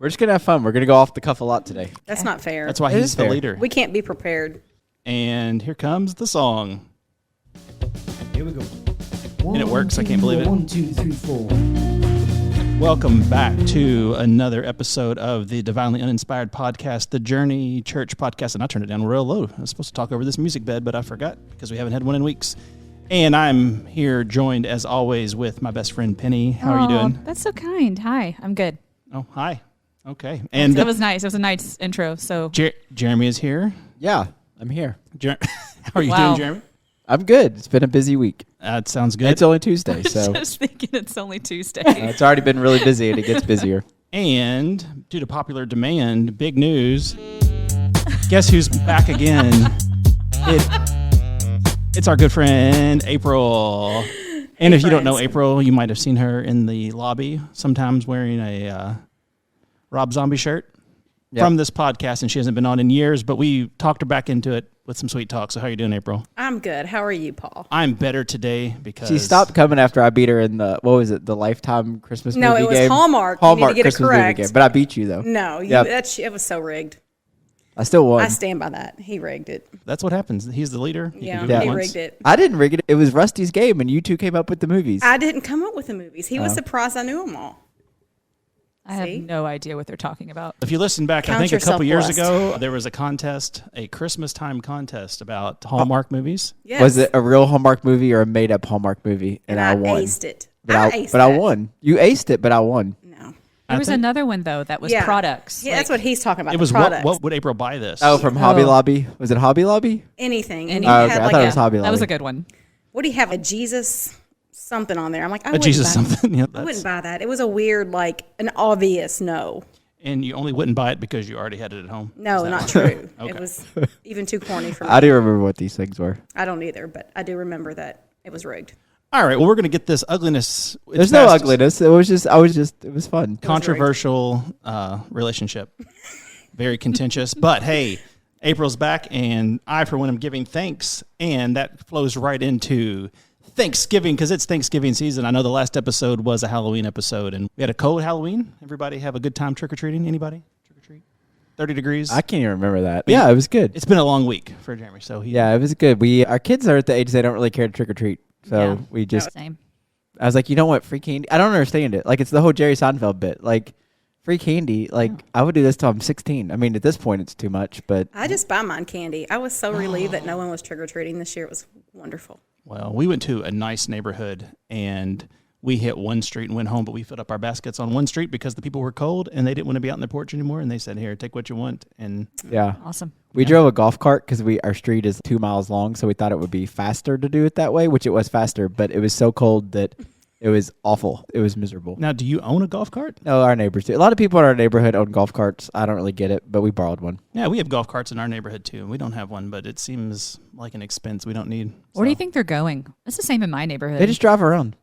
We're just going to have fun. We're going to go off the cuff a lot today. That's not fair. That's why he's the leader. We can't be prepared. And here comes the song. Here we go. And it works. I can't believe it. 1, 2, 3, 4. Welcome back to another episode of the Divinely Uninspired Podcast, the Journey Church Podcast. And I turned it down real low. I was supposed to talk over this music bed, but I forgot because we haven't had one in weeks. And I'm here joined, as always, with my best friend, Penny. How are you doing? That's so kind. Hi, I'm good. Oh, hi. Okay. And that was nice. It was a nice intro. So Jeremy is here. Yeah, I'm here. How are you doing, Jeremy? I'm good. It's been a busy week. That sounds good. It's only Tuesday, so I was just thinking it's only Tuesday. it's already been really busy, and it gets busier. And due to popular demand, big news. Guess who's back again? It's our good friend, April. And if you don't know April, you might have seen her in the lobby, sometimes wearing a Rob Zombie shirt from this podcast, and she hasn't been on in years, but we talked her back into it with some sweet talk. So how are you doing, April? I'm good. How are you, Paul? I'm better today because... She stopped coming after I beat her in the, what was it, the Lifetime Christmas movie game? No, it was Hallmark. Hallmark you need to get Christmas it correct. movie game. But I beat you, though. No, it was so rigged. I still won. I stand by that. He rigged it. That's what happens. He's the leader. He rigged it. I didn't rig it. It was Rusty's game, and you two came up with the movies. I didn't come up with the movies. He was surprised I knew them all. I have no idea what they're talking about. If you listen back, I think a couple years ago, there was a contest, a Christmas time contest about Hallmark movies. Yes. Was it a real Hallmark movie or a made-up Hallmark movie? And I won. Aced it. But I won. You aced it, but I won. No. There was another one, though, that was products. Yeah, that's what he's talking about. It was products. what would April buy this? Oh, from Hobby Lobby? Was it Hobby Lobby? Anything. Okay. I thought it was Hobby Lobby. That was a good one. What do you have? A Jesus something on there? I'm like, I wouldn't buy that. It was a weird, like, an obvious no. And you only wouldn't buy it because you already had it at home? No, not true. Okay. It was even too corny for me. I do remember what these things were. I don't either, but I do remember that it was rigged. All right, well, we're going to get this ugliness. There's no ugliness. It was it was fun. Controversial relationship. Very contentious. But hey, April's back, and I, for one, am giving thanks. And that flows right into Thanksgiving, because it's Thanksgiving season. I know the last episode was a Halloween episode, and we had a cold Halloween. Everybody have a good time trick-or-treating? Anybody? Trick-or-treat? 30 degrees? I can't even remember that. Yeah, it was good. It's been a long week for Jeremy. So it was good. Our kids are at the age they don't really care to trick-or-treat. So we just... Same. I was like, you know what? Free candy? I don't understand it. Like, it's the whole Jerry Seinfeld bit. Like, free candy. Like, I would do this till I'm 16. I mean, at this point, it's too much, but... I just buy mine candy. I was so relieved that no one was trick-or-treating this year. It was wonderful. Well, we went to a nice neighborhood, and we hit one street and went home, but we filled up our baskets on one street because the people were cold, and they didn't want to be out on their porch anymore, and they said, here, take what you want. And awesome. We drove a golf cart because our street is 2 miles long, so we thought it would be faster to do it that way, which it was faster, but it was so cold that it was awful. It was miserable. Now, do you own a golf cart? No, our neighbors do. A lot of people in our neighborhood own golf carts. I don't really get it, but we borrowed one. Yeah, we have golf carts in our neighborhood, too. We don't have one, but it seems like an expense we don't need. Where do you think they're going? It's the same in my neighborhood. They just drive around.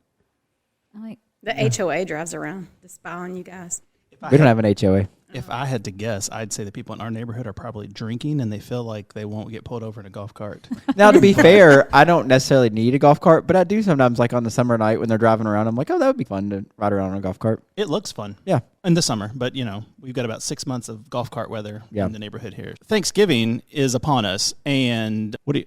The HOA drives around to spy on you guys. We don't have an HOA. If I had to guess, I'd say the people in our neighborhood are probably drinking and they feel like they won't get pulled over in a golf cart. Now, to be fair, I don't necessarily need a golf cart, but I do sometimes, like on the summer night when they're driving around. I'm like, oh, that would be fun to ride around on a golf cart. It looks fun. Yeah. In the summer, but we've got about 6 months of golf cart weather in the neighborhood here. Thanksgiving is upon us, and we've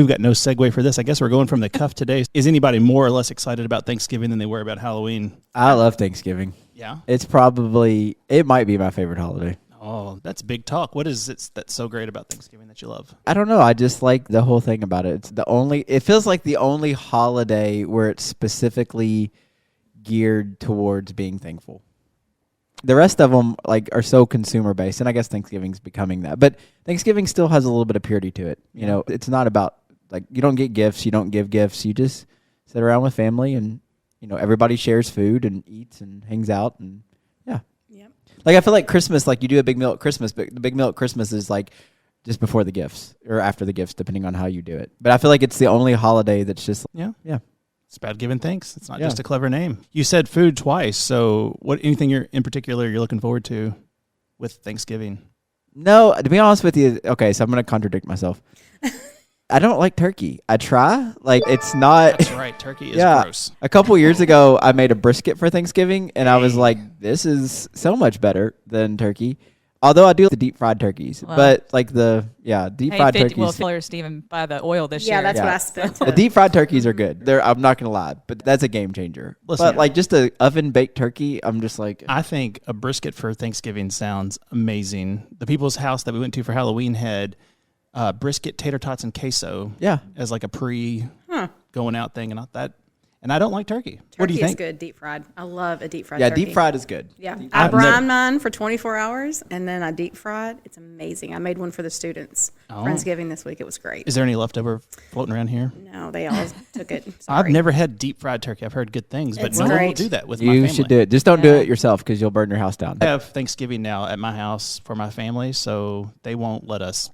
got no segue for this. I guess we're going from the cuff today. Is anybody more or less excited about Thanksgiving than they were about Halloween? I love Thanksgiving. Yeah? It might be my favorite holiday. Oh, that's big talk. What is it that's so great about Thanksgiving that you love? I don't know. I just like the whole thing about it. It feels like the only holiday where it's specifically geared towards being thankful. The rest of them are so consumer based, and I guess Thanksgiving's becoming that. But Thanksgiving still has a little bit of purity to it. You know, it's not about you don't get gifts, you don't give gifts, you just sit around with family and everybody shares food and eats and hangs out and I feel like Christmas, you do a big meal at Christmas, but the big meal at Christmas is just before the gifts or after the gifts, depending on how you do it. But I feel like it's the only holiday that's just It's about giving thanks. It's not just a clever name. You said food twice, so anything in particular you're looking forward to with Thanksgiving? No, to be honest with you, okay, so I'm going to contradict myself. I don't like turkey. I try. Like, it's not. That's right. Turkey is gross. A couple years ago, I made a brisket for Thanksgiving, and I was like, this is so much better than turkey. Although I do like the deep fried turkeys, but like deep fried turkeys. Well, Fuller Steven buy the oil this year. Yeah, that's what I spent. The deep fried turkeys are good. I'm not gonna lie, but that's a game changer. Listen, but like just a oven baked turkey, I'm just like. I think a brisket for Thanksgiving sounds amazing. The people's house that we went to for Halloween had brisket, tater tots, and queso. Yeah, as like a going out thing, and that. And I don't like turkey. What do you think? Turkey is good, deep fried. I love a deep fried turkey. Yeah, deep fried is good. Yeah. I brine mine for 24 hours, and then I deep fried. It's amazing. I made one for the students. Friendsgiving this week. It was great. Is there any leftover floating around here? No, they all took it. Sorry. I've never had deep fried turkey. I've heard good things, but no one will do that with my family. You should do it. Just don't do it yourself because you'll burn your house down. I have Thanksgiving now at my house for my family, so they won't let us.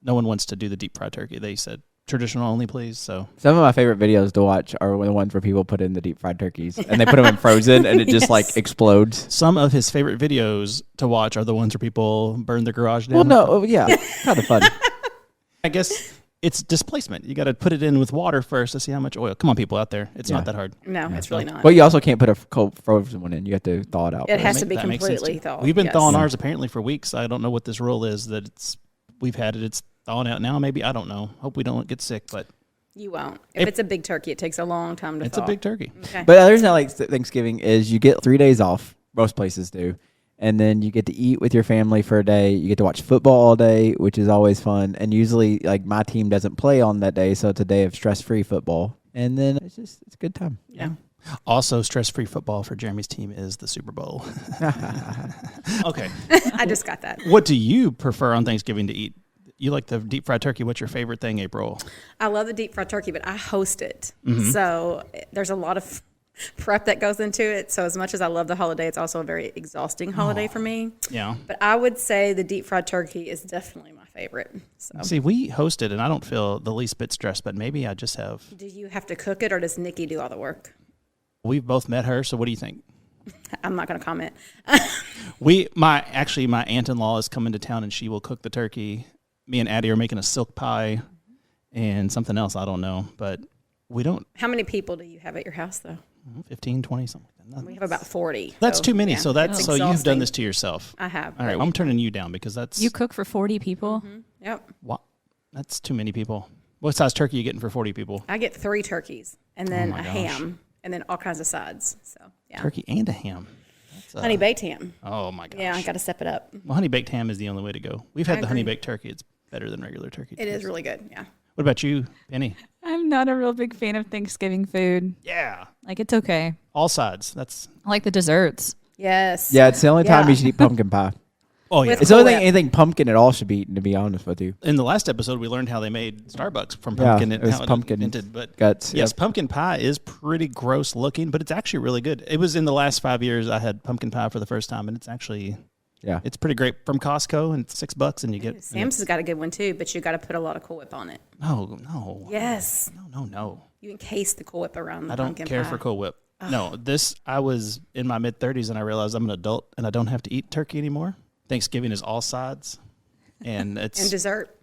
No one wants to do the deep fried turkey. They said, traditional only, please. So some of my favorite videos to watch are the ones where people put in the deep fried turkeys and they put them in frozen and it just like explodes. Some of his favorite videos to watch are the ones where people burn their garage down. Well, no, yeah, kind of fun. I guess it's displacement. You got to put it in with water first to see how much oil. Come on, people out there. It's not that hard. No, it's really not. Well, you also can't put a cold frozen one in. You have to thaw it out. It has to be completely thawed. We've been thawing ours apparently for weeks. I don't know what this rule is that we've had it. It's thawing out now. Maybe I don't know. Hope we don't get sick, but. You won't. If it's a big turkey, it takes a long time to thaw. It's a big turkey. Okay. But the other thing I like Thanksgiving is you get 3 days off. Most places do. And then you get to eat with your family for a day. You get to watch football all day, which is always fun. And usually, like, my team doesn't play on that day, so it's a day of stress-free football. And then it's a good time. Yeah. Also, stress-free football for Jeremy's team is the Super Bowl. Okay. I just got that. What do you prefer on Thanksgiving to eat? You like the deep fried turkey. What's your favorite thing, April? I love the deep fried turkey, but I host it. Mm-hmm. So there's a lot of prep that goes into it. So as much as I love the holiday, it's also a very exhausting holiday for me. Yeah. But I would say the deep fried turkey is definitely my favorite. So. See, we host it, and I don't feel the least bit stressed, but maybe I just have. Do you have to cook it, or does Nikki do all the work? We've both met her, so what do you think? I'm not going to comment. My aunt-in-law is coming to town, and she will cook the turkey. Me and Addie are making a silk pie and something else. I don't know, but we don't. How many people do you have at your house, though? 15, 20, something like that. We have about 40. That's too many. Yeah, so you've done this to yourself. I have. All right, well, I'm turning you down because that's. You cook for 40 people? Mm-hmm. Yep. What? That's too many people. What size turkey are you getting for 40 people? I get 3 turkeys and then a ham and then all kinds of sides. So yeah. Turkey and a ham. Honey baked ham. Oh my gosh. Yeah, I got to step it up. Well, honey baked ham is the only way to go. We've had the honey baked turkey. It's better than regular turkey. It is really good. Yeah. What about you, Penny? I'm not a real big fan of Thanksgiving food. Yeah. Like, it's okay. All sides. I like the desserts. Yes. Yeah, it's the only time you should eat pumpkin pie. Oh, yeah. It's the only thing anything pumpkin at all should be eaten, to be honest with you. In the last episode, we learned how they made Starbucks from pumpkin. Yeah, it was how pumpkin invented, but guts. Yes, pumpkin pie is pretty gross looking, but it's actually really good. It was in the last 5 years I had pumpkin pie for the first time, and it's actually... Yeah, it's pretty great from Costco, and it's $6, and you get. Sam's has got a good one too, but you got to put a lot of Cool Whip on it. No. Yes. No. You encase the Cool Whip around the pumpkin pie. I don't care for Cool Whip. No, I was in my mid-30s, and I realized I'm an adult, and I don't have to eat turkey anymore. Thanksgiving is all sides, and it's and dessert.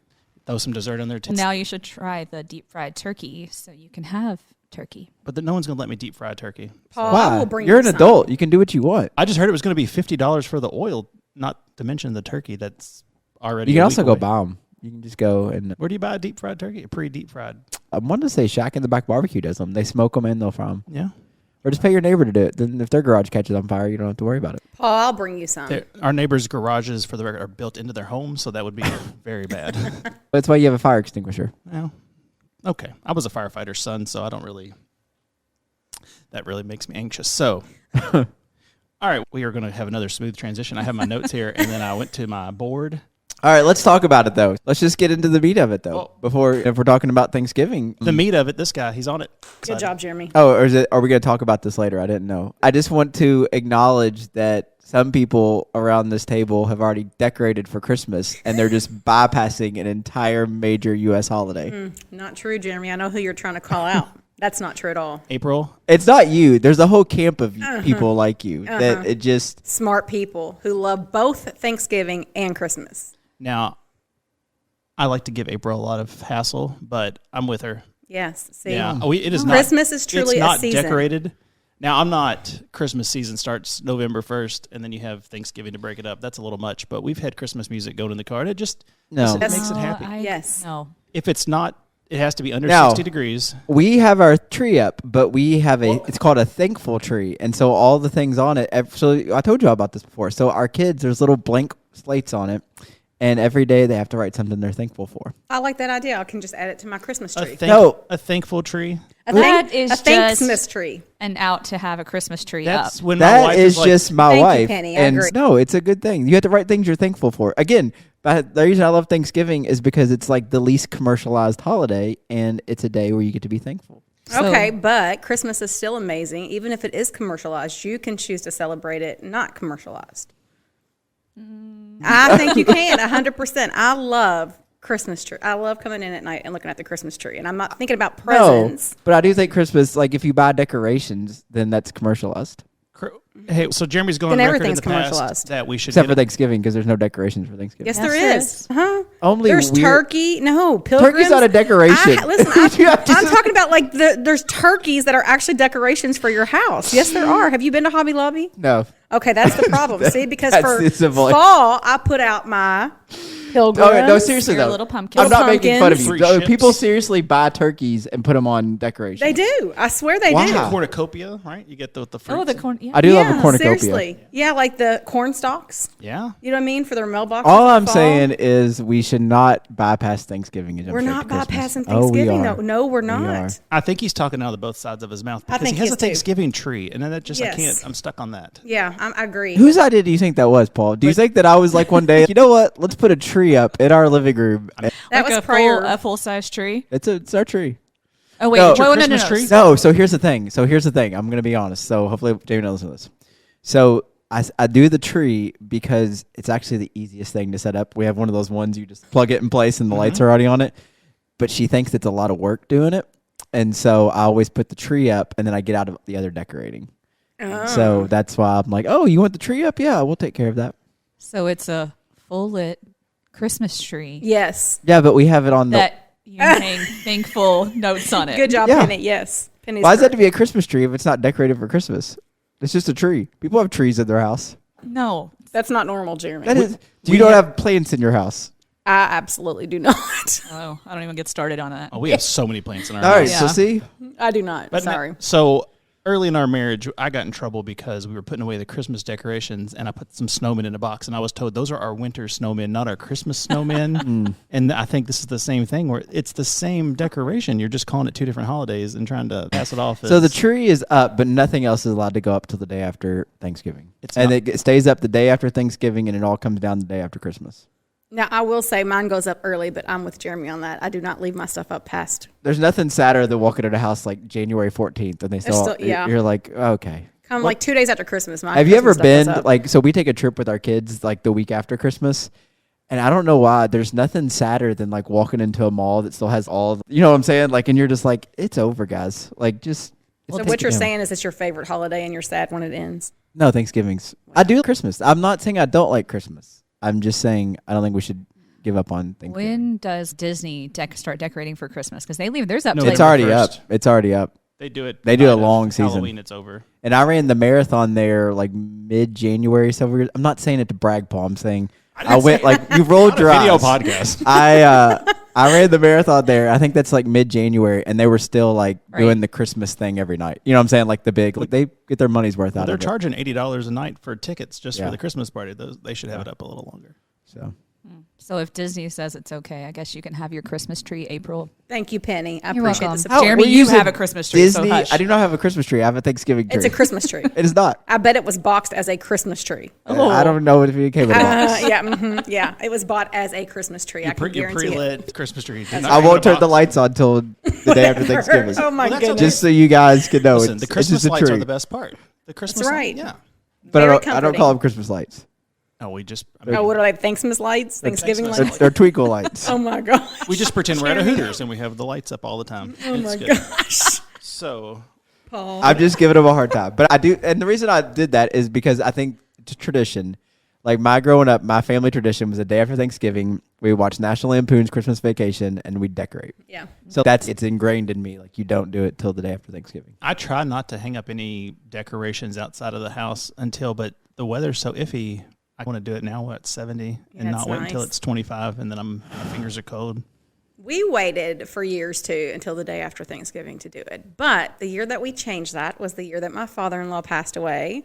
Throw some dessert on there too. Now you should try the deep fried turkey, so you can have turkey. But no one's gonna let me deep fry turkey. Paul, I will bring You're an adult. You can do what you want. I just heard it was going to be $50 for the oil. Not to mention the turkey that's already. You can also go buy them. You can just go and. Where do you buy a deep fried turkey? A pre-deep fried. I wanted to say Shack in the Back Barbecue does them. They smoke them and they'll fry them. Yeah. Or just pay your neighbor to do it. Then if their garage catches on fire, you don't have to worry about it. Paul, I'll bring you some. Our neighbors' garages, for the record, are built into their homes, so that would be very bad. That's why you have a fire extinguisher. Well, okay. I was a firefighter's son, so I don't really. That really makes me anxious. So. All right, we are going to have another smooth transition. I have my notes here, and then I went to my board. All right, let's talk about it, though. Let's just get into the meat of it, though. If we're talking about Thanksgiving. The meat of it, this guy, he's on it. Good job, Jeremy. Oh, or are we going to talk about this later? I didn't know. I just want to acknowledge that some people around this table have already decorated for Christmas, and they're just bypassing an entire major U.S. holiday. Not true, Jeremy. I know who you're trying to call out. That's not true at all. April? It's not you. There's a whole camp of people like you that it just... Smart people who love both Thanksgiving and Christmas. Now, I like to give April a lot of hassle, but I'm with her. Yes. See, Yeah, it is not. Christmas is truly it's not a season. decorated. Now, I'm not. Christmas season starts November 1st, and then you have Thanksgiving to break it up. That's a little much, but we've had Christmas music going in the car, and it just No. makes it happy. Yes. No. If it's not, it has to be under Now, 60 degrees. We have our tree up, but we have it's called a thankful tree. And so all the things on it, so I told you about this before. So our kids, there's little blank slates on it. And every day they have to write something they're thankful for. I like that idea. I can just add it to my Christmas tree. A thankful tree. That is a just Thanksmas tree. And out to have a Christmas tree That's up. when my That wife is like, just my Thank you, wife. Penny. I And agree. no, it's a good thing. You have to write things you're thankful for. Again, but the reason I love Thanksgiving is because it's like the least commercialized holiday, and it's a day where you get to be thankful. So- Okay, but Christmas is still amazing. Even if it is commercialized, you can choose to celebrate it not commercialized. I think you can, 100%. I love Christmas tree. I love coming in at night and looking at the Christmas tree. And I'm not thinking about presents. No, but I do think Christmas, like if you buy decorations, then that's commercialized. Hey, so Jeremy's going Then on record in everything's the past commercialized. that we should Except get for Thanksgiving, because there's no decorations for Thanksgiving. Yes, Yes, there there is. is. Huh? Only There's weird- turkey. No, pilgrims. Turkey's not a decoration. Listen, I'm talking about like there's turkeys that are actually decorations for your house. Yes, there are. Have you been to Hobby Lobby? No. Okay, that's the problem. See, because That's for the avoid- fall, I put out my pilgrims. Oh, no, seriously Your though. little pumpkins. I'm not making fun of Pumpkins. you. Free No, ships. people seriously buy turkeys and put them on decorations. They do. I swear they Wow. do. cornucopia, right? You get the fruits. Oh, the corn. Yeah. I do love a cornucopia. Seriously. Yeah, like the corn stalks. Yeah. You know what I mean? For their mailboxes. All in I'm fall. saying is we should not bypass Thanksgiving and jump We're straight not to Christmas. bypassing Oh, we Thanksgiving. are. No, we're We not. are. I think he's talking out of both sides of his mouth I because think he has he a is, too. Thanksgiving tree, and then that just I Yes. can't. I'm stuck on that. Yeah, I agree. Whose idea do you think that was, Paul? Do you think that I was like one day, you know what? Let's put a tree up in our living room. that Like was a prayer. full size tree. It's our tree. Oh wait, No. no, no, no, Christmas no. tree? No, so here's the thing. I'm going to be honest. So hopefully Jamie knows this. So I do the tree because it's actually the easiest thing to set up. We have one of those ones you just plug it in place and the lights are already on it. But she thinks it's a lot of work doing it. And so I always put the tree up and then I get out of the other decorating. So that's why I'm like, oh, you want the tree up? Yeah, we'll take care of that. So it's a full lit Christmas tree Yes. Yeah, but we have it on the... that you hang thankful notes on it. Good job, Yeah. Penny. Yes. Penny's Why is that correct. to be a Christmas tree if it's not decorated for Christmas? It's just a tree. People have trees in their house. No, That's not normal, Jeremy. That is. You don't have plants in your house. I absolutely do not. oh, I don't even get started on that. Oh, we have so many plants in our All right, house. so Yeah. see, I do not. But Sorry. So early in our marriage, I got in trouble because we were putting away the Christmas decorations, and I put some snowmen in a box, and I was told those are our winter snowmen, not our Christmas snowmen. And I think this is the same thing where it's the same decoration. You're just calling it two different holidays and trying to pass it off. so the as- tree is up, but nothing else is allowed to go up till the day after Thanksgiving. It's And not- it stays up the day after Thanksgiving, and it all comes down the day after Christmas. Now, I will say mine goes up early, but I'm with Jeremy on that. I do not leave my stuff up past. There's nothing sadder than walking into a house like January 14th, and they still, still- yeah. you're like, okay. Come like 2 days after Christmas. My Have you ever Christmas stuff goes been up. like? So we take a trip with our kids like the week after Christmas, and I don't know why. There's nothing sadder than like walking into a mall that still has all. You know what I'm saying? Like, and you're just like, it's over, guys. Like, just. So take what it you're down. saying is it's your favorite holiday and you're sad when it ends. No, Thanksgiving's. I do Christmas. I'm not saying I don't like Christmas. I'm just saying I don't think we should give up on Thanksgiving. When does Disney start decorating for Christmas? Because they leave theirs up. No, till It's they- November already up. 1st. It's already up. They do it. They do a night of long season. Halloween, it's over. And I ran the marathon there like mid-January several years. I'm not saying it to brag, Paul. I'm saying I went like you rolled your Video eyes. podcast. I ran the marathon there. I think that's like mid-January, and they were still like Right. doing the Christmas thing every night. You know what I'm saying? Like the big, like they get their money's worth out They're of it. charging $80 a night for tickets just Yeah. for the Christmas party. They should have it up a little longer. So So if Disney says it's okay, I guess you can have your Christmas tree April. Thank you, Penny. I You're appreciate welcome. the support. Jeremy, we're you using have a Christmas tree, so Disney. hush. I do not have a Christmas tree. I have a Thanksgiving tree. It's a Christmas tree. It is not. I bet it was boxed as a Christmas tree. I don't know if it came with a box. Yeah, it was bought as a Christmas tree. I can Your guarantee it. pre-lit Christmas tree. Did not I come won't in a turn the box. lights on till the day after Thanksgiving. Oh my Well, that's goodness! Just so you guys can know, Listen, it's, the it's Christmas just a lights tree. are the best part. The Christmas right. lights, yeah. But Very I don't call comforting. them Christmas lights. Oh, we just Oh, what are they? Thanksmas lights? Thanksgiving Thanksmas lights? lights. They're twinkle lights. Oh my gosh! we just pretend we're at a Hooters and we have the lights up all the time. Oh It's my good. gosh! So Paul. I'm just giving them a hard time. But I do, and the reason I did that is because I think it's tradition. Like my growing up, my family tradition was the day after Thanksgiving, we watch National Lampoon's Christmas Vacation and we decorate. Yeah. So it's ingrained in me. Like you don't do it till the day after Thanksgiving. I try not to hang up any decorations outside of the house but the weather's so iffy. I want to do it now at 70 and not wait until it's 25 and then my fingers are cold. We waited for years too until the day after Thanksgiving to do it. But the year that we changed that was the year that my father-in-law passed away.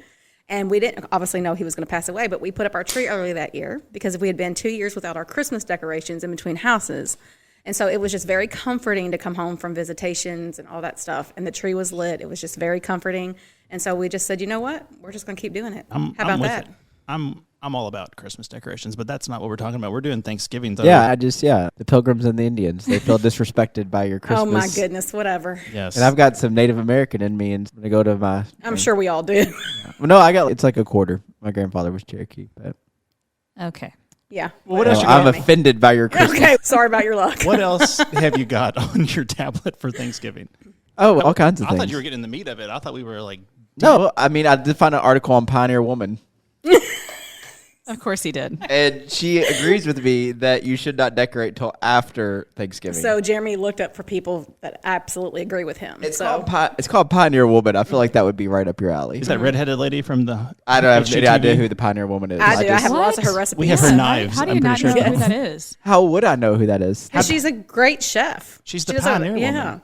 And we didn't obviously know he was going to pass away, but we put up our tree early that year because we had been 2 years without our Christmas decorations in between houses. And so it was just very comforting to come home from visitations and all that stuff. And the tree was lit. It was just very comforting. And so we just said, you know what? We're just going to keep doing it. How about that? I'm all about Christmas decorations, but that's not what we're talking about. We're doing Thanksgiving, though. Yeah, the Pilgrims and the Indians, they feel disrespected by your Christmas. Oh my goodness, whatever. Yes. And I've got some Native American in me, and I'm gonna go to my. I'm sure we all do. Well, no, it's like a quarter. My grandfather was Cherokee, but Okay. Yeah. Well, what else you I'm got? offended by your Christmas. Okay, sorry about your luck. What else have you got on your tablet for Thanksgiving? Oh, all kinds of I things. thought you were getting the meat of it. I thought we were like, No, I mean I did find an article on Pioneer Woman. Of course he did. And she agrees with me that you should not decorate till after Thanksgiving. So Jeremy looked up for people that absolutely agree with him. It's called Pioneer Woman. I feel like that would be right up your alley. is that redheaded lady from the I don't have any HGTV? idea who the Pioneer Woman is. I do. I have What? lots of her recipes. We have her Yeah, knives. How do you I'm not pretty know sure. who that is? How would I know who that is? She's a great chef. She's the She does a- Pioneer Yeah. Woman.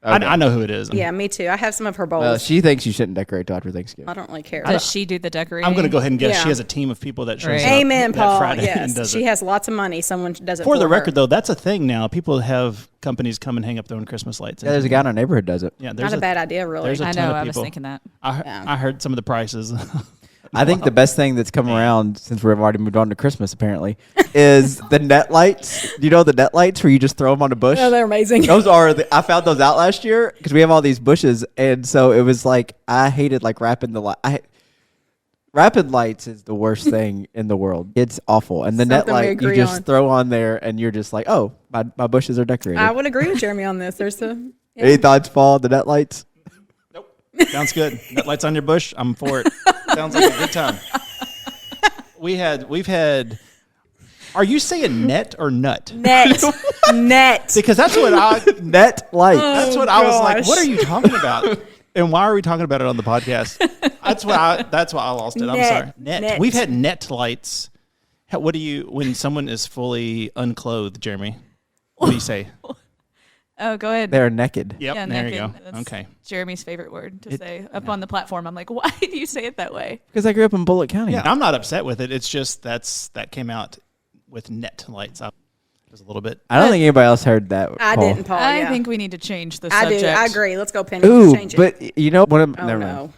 I know who it is. Yeah, me too. I have some of her bowls. Well, she thinks you shouldn't decorate till after Thanksgiving. I don't really care. Does she do the decorating? I'm going to go ahead and guess Yeah. she has a team of people that shows Right. up Amen, that Paul. Friday and Yes, does she it. has lots of money. Someone does it For the her. record, though, that's a thing now. People have companies come and hang up their own Christmas lights. Yeah, there's a guy in our neighborhood does it. Yeah, there's Not a bad idea, really. there's a I ton know. of I was people. thinking that. I heard some of the prices. I think the best thing that's come around since we've already moved on to Christmas, apparently, is the net lights. Do you know the net lights where you just throw them on a bush? Oh, they're amazing. Those are I found those out last year because we have all these bushes, and so it was like I hated like wrapping the light. Wrapping lights is the worst thing in the world. It's awful, and the net Something we light you agree just on. throw on there, and you're just like, oh, my bushes are decorated. I would agree with Jeremy on this. There's a Any thoughts, Paul? The net lights? Nope. Sounds good. Net lights on your bush. I'm for it. Sounds like a good time. We've had. Are you saying net or nut? net. Because that's what Net lights. that's what I was like. gosh. What are you talking about? And why are we talking about it on the podcast? That's why I lost it. I'm Net. sorry. Net. We've had net lights. What do you when someone is fully unclothed, Jeremy? What do you say? Oh, go ahead. They're naked. Yep. Yeah, there naked. you go. That's Okay. Jeremy's favorite word to say up on the platform. I'm like, why do you say it that way? Because I grew up in Bullitt County. Yeah, I'm not upset with it. It's just that came out with net lights. I was a little bit. I don't think anybody else heard that. I Paul. didn't, Paul. I yeah. think we need to change the I subject. do. I agree. Let's go, Penny. Ooh, Change it. but you know what? Oh, Never no. mind.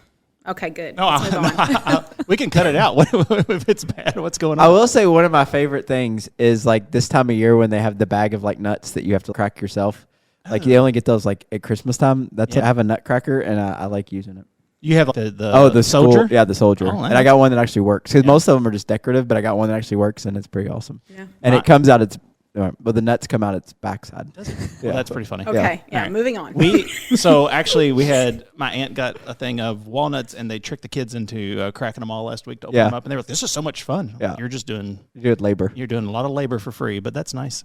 Okay, good. No, Let's move on. we can cut it out if it's bad. What's going I on? will say one of my favorite things is like this time of year when they have the bag of like nuts that you have to crack yourself. Like you only get those like at Christmas time. That's I have a nutcracker and I like using it. You have the soldier. Yeah, the soldier. Oh, and I got one that actually works because most of them are just decorative, but I got one that actually works and it's pretty awesome. Yeah. And it comes out its, well, the nuts come out its backside. Well, that's pretty funny. Okay, yeah, All right. moving on. So actually my aunt got a thing of walnuts and they tricked the kids into cracking them all last week to open them up and they were like, this is so much fun. Yeah. You're doing labor. a lot of labor for free, but that's nice.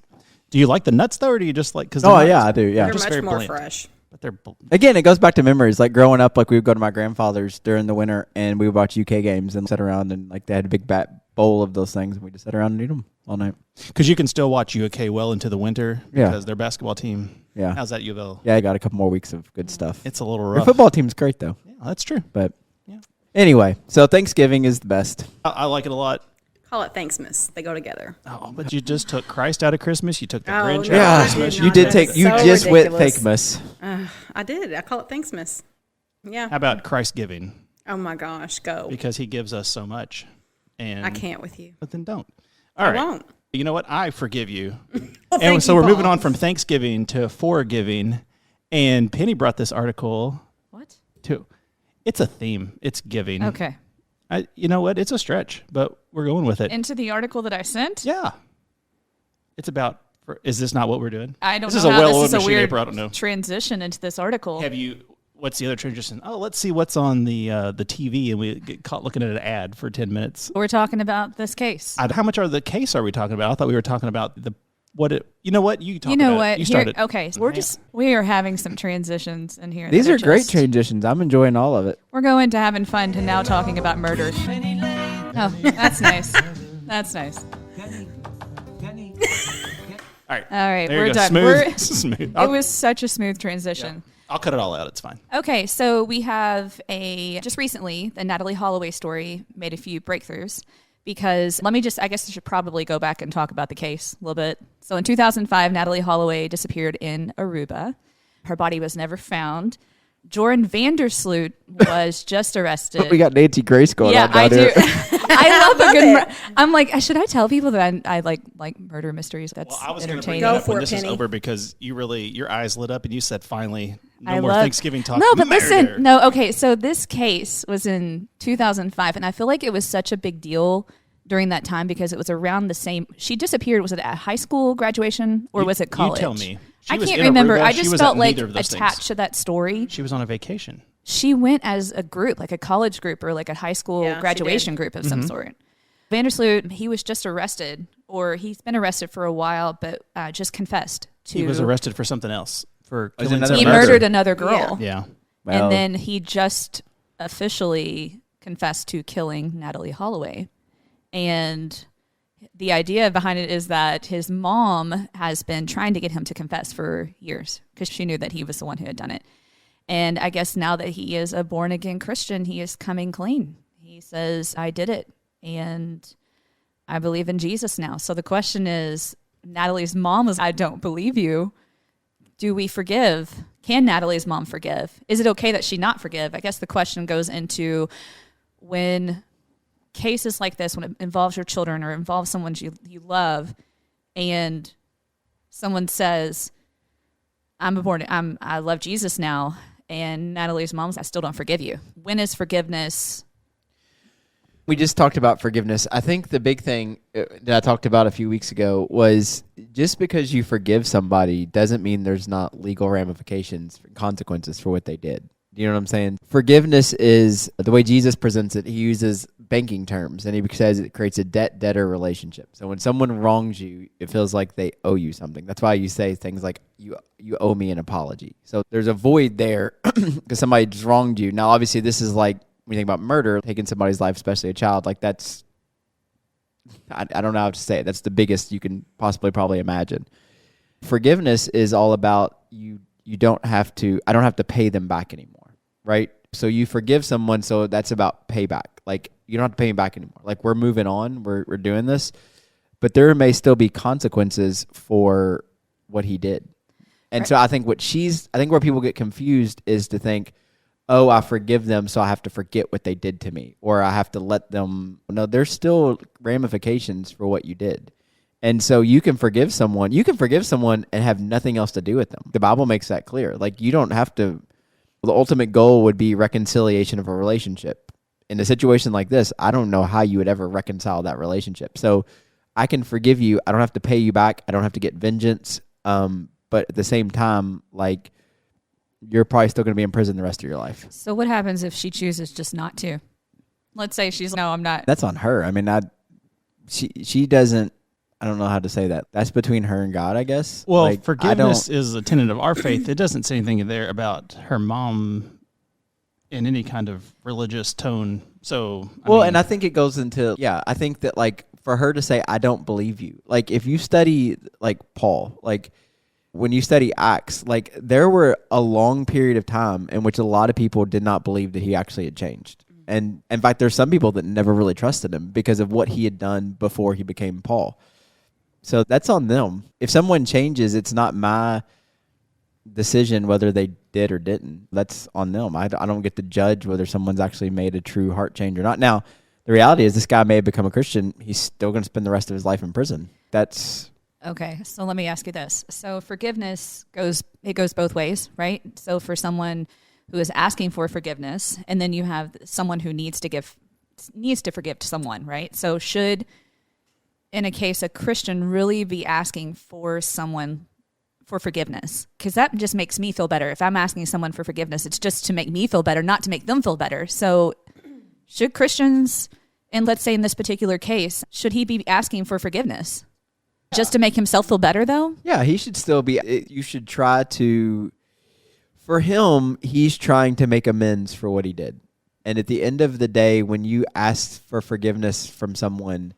Do you like the nuts though, or do you just like? Cause Oh yeah, I do. Yeah. They're just much very more bland. fresh. But they're Again, it goes back to memories. Like growing up, like we would go to my grandfather's during the winter, and we would watch UK games and sit around, and like they had a big bowl of those things, and we just sit around and eat them all night. because you can still watch UK well into the winter because their basketball team. Yeah. How's that, U of L? Yeah, I got a couple more weeks of good stuff. It's a little Their rough. football team's great though, Yeah, that's true. but Yeah. anyway, so Thanksgiving is the best. I like it a lot. Call it Thanksmas. They go together. Oh, but you just took Christ out of Christmas. You took the Oh, Grinch no, out I of Christmas. did you not. did That take. is You so just went ridiculous. Thankmas. I did. I call it Thanksmas. Yeah. How about Christ giving? Oh my gosh, go. Because he gives us so much. And I can't with you. But then don't. All I right. won't. You know what? I forgive you. Well, And thank so you, we're moving Paul. on from Thanksgiving to forgiving. And Penny brought this article What? to. It's a theme. It's giving. Okay. You know what? It's a stretch, but we're going with it. Into the article that I sent? Yeah. It's about. Is this not what we're doing? I don't This know is a how well-oiled this is a machine, weird April. I don't know. transition into this article. what's the other transition? Oh, let's see what's on the TV, and we get caught looking at an ad for 10 minutes. We're talking about this case. How much of the case are we talking about? I thought we were talking about you know what? You talk You know about what? it. You started. Okay, so we are having some transitions in here. These that are great just- transitions. I'm enjoying all of it. We're going to having fun to now talking about murder. Oh, that's nice. That's nice. All right. All right, There you we're go. done. Smooth. Smooth. It was such a smooth transition. I'll cut it all out. It's fine. Okay, so we have just recently, the Natalie Holloway story made a few breakthroughs because I guess I should probably go back and talk about the case a little bit. So in 2005, Natalie Holloway disappeared in Aruba. Her body was never found. Joran Vandersloot was just arrested. We got Nancy Grace going Yeah, on down I do. here. I love a good. I'm like, should I tell people that I like murder mysteries? That's Well, I was going to bring entertaining. that Go up when for it, this is Penny. over because your eyes lit up and you said finally no I more love- Thanksgiving talk. No, but Murder. listen, no, okay. So this case was in 2005, and I feel like it was such a big deal during that time because it was around the same. She disappeared. Was it at high school graduation or was it college? You tell me. She I was can't in remember. Aruba. I She just was felt at like neither of those attached things. to that story. She was on a vacation. She went as a group, like a college group or like a high school Yeah, she graduation did. group of Mm-hmm. some sort. Vandersloot, he was just arrested, or he's been arrested for a while, but just confessed to. He was arrested for something else for Was killing another He somebody. murdered another girl. Yeah. Well, And then he just officially confessed to killing Natalie Holloway. And the idea behind it is that his mom has been trying to get him to confess for years because she knew that he was the one who had done it. And I guess now that he is a born again Christian, he is coming clean. He says, I did it. And I believe in Jesus now. So the question is, Natalie's mom was, I don't believe you. Do we forgive? Can Natalie's mom forgive? Is it okay that she not forgive? I guess the question goes into when cases like this, when it involves your children or involves someone you love, and someone says, I love Jesus now, and Natalie's mom's, I still don't forgive you. When is forgiveness? we just talked about forgiveness. I think the big thing that I talked about a few weeks ago was just because you forgive somebody doesn't mean there's not legal ramifications, consequences for what they did. Do you know what I'm saying? Forgiveness is the way Jesus presents it. He uses banking terms, and he says it creates a debt-debtor relationship. So when someone wrongs you, it feels like they owe you something. That's why you say things like, you owe me an apology. So there's a void there because somebody just wronged you. Now, obviously, this is like, when you think about murder, taking somebody's life, especially a child, like that's, I don't know how to say it. That's the biggest you can possibly probably imagine. Forgiveness is all about you don't have to, I don't have to pay them back anymore, right? So you forgive someone, so that's about payback. Like, you don't have to pay him back anymore. Like, we're moving on, we're doing this, but there may still be consequences for what he did. And so I think where people get confused is to think, oh, I forgive them, so I have to forget what they did to me, or I have to let them. No, there's still ramifications for what you did. And so you can forgive someone and have nothing else to do with them. The Bible makes that clear. Like, you don't have to. The ultimate goal would be reconciliation of a relationship. In a situation like this, I don't know how you would ever reconcile that relationship. So I can forgive you. I don't have to pay you back. I don't have to get vengeance. But at the same time, like, you're probably still going to be in prison the rest of your life. So what happens if she chooses just not to? Let's say she's, no, I'm not. That's on her. I mean, she doesn't. I don't know how to say that. That's between her and God, I guess. Well, Like, forgiveness is a tenet of our faith. It doesn't say anything there about her mom in any kind of religious tone. So, and I think it goes into, I think that, like, for her to say, I don't believe you. Like, if you study, like, Paul, like, when you study Acts, like, there were a long period of time in which a lot of people did not believe that he actually had changed. And in fact, there's some people that never really trusted him because of what he had done before he became Paul. So that's on them. If someone changes, it's not my decision whether they did or didn't. That's on them. I don't get to judge whether someone's actually made a true heart change or not. Now, the reality is this guy may have become a Christian. He's still going to spend the rest of his life in prison. That's... Okay, so let me ask you this. So forgiveness goes both ways, right? So for someone who is asking for forgiveness, and then you have someone who needs to forgive someone, right? So should, in a case, a Christian really be asking for someone for forgiveness, because that just makes me feel better. If I'm asking someone for forgiveness, it's just to make me feel better, not to make them feel better. So should Christians, and let's say in this particular case, should he be asking for forgiveness just to make himself feel better though? Yeah, he should still be. You should try to, for him, he's trying to make amends for what he did. And at the end of the day, when you ask for forgiveness from someone,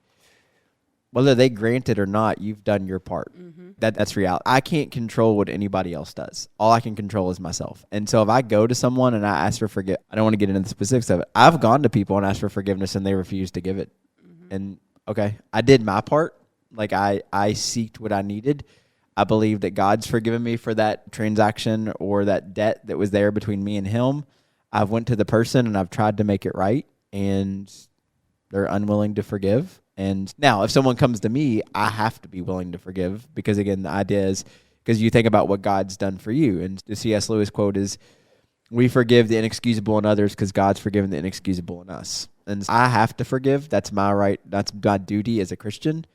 whether they grant it or not, you've done your part. That's reality. I can't control what anybody else does. All I can control is myself. And so if I go to someone and I ask for forgiveness, I don't want to get into the specifics of it. I've gone to people and asked for forgiveness and they refuse to give it. And okay, I did my part. Like I seeked what I needed. I believe that God's forgiven me for that transaction or that debt that was there between me and him. I've went to the person and I've tried to make it right, and they're unwilling to forgive. And now if someone comes to me, I have to be willing to forgive, because again, the idea is, because you think about what God's done for you. And the C.S. Lewis quote is, we forgive the inexcusable in others because God's forgiven the inexcusable in us. And I have to forgive. That's my right. That's my duty as a Christian.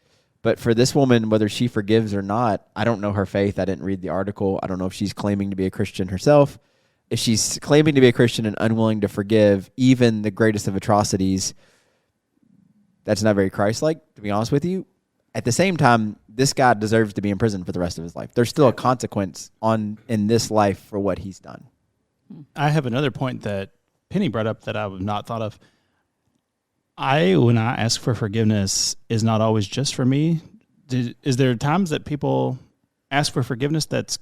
But for this woman, whether she forgives or not, I don't know her faith. I didn't read the article. I don't know if she's claiming to be a Christian herself. If she's claiming to be a Christian and unwilling to forgive even the greatest of atrocities, that's not very Christ-like, to be honest with you. At the same time, this guy deserves to be in prison for the rest of his life. There's still a consequence in this life for what he's done. I have another point that Penny brought up that I have not thought of. When I ask for forgiveness, is not always just for me. Is there times that people ask for forgiveness that's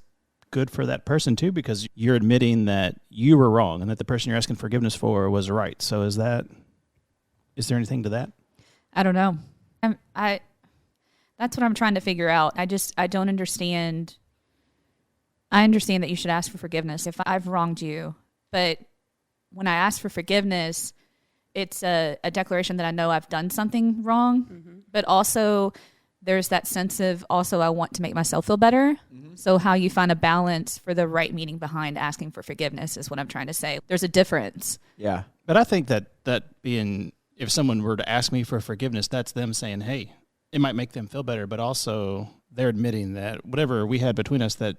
good for that person too, because you're admitting that you were wrong and that the person you're asking forgiveness for was right? So is there anything to that? I don't know. That's what I'm trying to figure out. I don't understand. I understand that you should ask for forgiveness if I've wronged you, but when I ask for forgiveness, it's a declaration that I know I've done something wrong, but also there's that sense of also I want to make myself feel better. So how you find a balance for the right meaning behind asking for forgiveness is what I'm trying to say. There's a difference. Yeah. But I think that being, if someone were to ask me for forgiveness, that's them saying, hey, it might make them feel better, but also they're admitting that whatever we had between us, that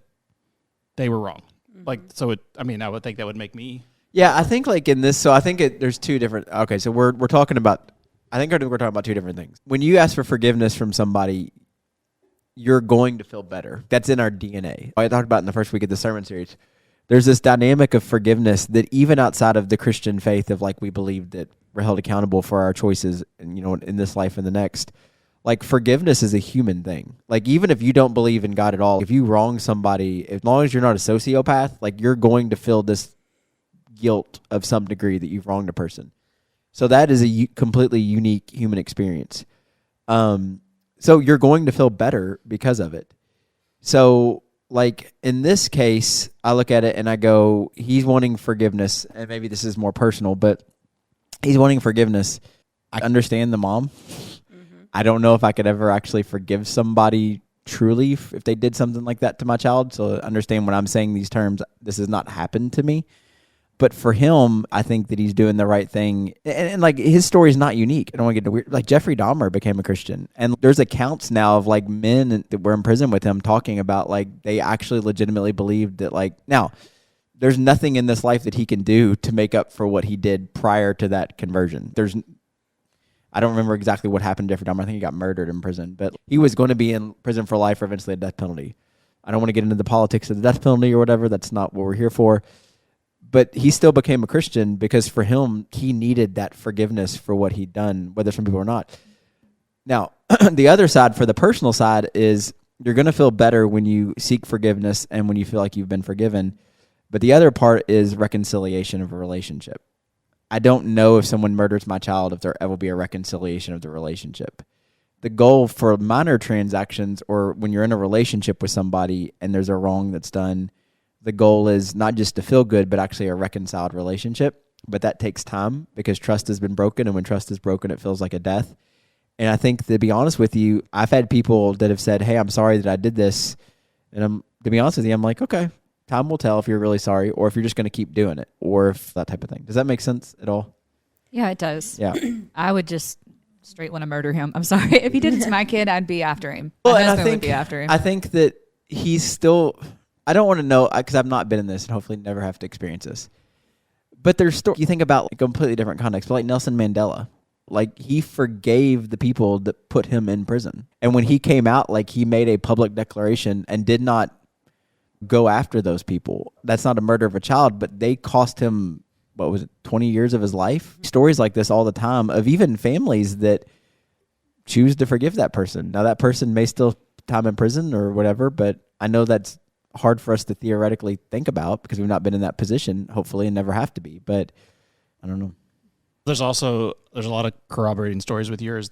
they were wrong. Like, so I would think that would make me. Yeah, I think like in this, so I think there's two different, okay, so we're talking about, I think we're talking about two different things. When you ask for forgiveness from somebody, you're going to feel better. That's in our DNA. I talked about in the first week of the sermon series. There's this dynamic of forgiveness that even outside of the Christian faith of like we believe that we're held accountable for our choices and, in this life and the next, like forgiveness is a human thing. Like even if you don't believe in God at all, if you wrong somebody, as long as you're not a sociopath, like you're going to feel this guilt of some degree that you've wronged a person. So that is a completely unique human experience. So you're going to feel better because of it. So like in this case, I look at it and I go, he's wanting forgiveness, and maybe this is more personal, but he's wanting forgiveness. I understand the mom. I don't know if I could ever actually forgive somebody truly if they did something like that to my child. So understand when I'm saying these terms, this has not happened to me. But for him, I think that he's doing the right thing. And like his story is not unique. I don't want to get into weird. Like Jeffrey Dahmer became a Christian. And there's accounts now of like men that were in prison with him talking about like they actually legitimately believed that like, now there's nothing in this life that he can do to make up for what he did prior to that conversion. I don't remember exactly what happened to Jeffrey Dahmer. I think he got murdered in prison. But he was going to be in prison for life or eventually a death penalty. I don't want to get into the politics of the death penalty or whatever. That's not what we're here for. But he still became a Christian because for him, he needed that forgiveness for what he'd done, whether it's from people or not. Now, the other side, for the personal side, is you're going to feel better when you seek forgiveness and when you feel like you've been forgiven. But the other part is reconciliation of a relationship. I don't know if someone murders my child, if there ever will be a reconciliation of the relationship. The goal for minor transactions or when you're in a relationship with somebody and there's a wrong that's done, the goal is not just to feel good, but actually a reconciled relationship. But that takes time because trust has been broken. And when trust is broken, it feels like a death. And I think, to be honest with you, I've had people that have said, hey, I'm sorry that I did this. And to be honest with you, I'm like, okay, time will tell if you're really sorry or if you're just going to keep doing it or if that type of thing. Does that make sense at all? Yeah, it does. Yeah. I would just straight want to murder him. I'm sorry. If he did it to my kid, I'd be after him. Well, My and husband would be after him. I think that he's still, I don't want to know, because I've not been in this and hopefully never have to experience this. But there's still, you think about like completely different context, but like Nelson Mandela, like he forgave the people that put him in prison. And when he came out, like he made a public declaration and did not go after those people. That's not a murder of a child, but they cost him, what was it, 20 years of his life? Stories like this all the time of even families that choose to forgive that person. Now that person may still time in prison or whatever, but I know that's hard for us to theoretically think about because we've not been in that position, hopefully, and never have to be. But I don't know. There's a lot of corroborating stories with yours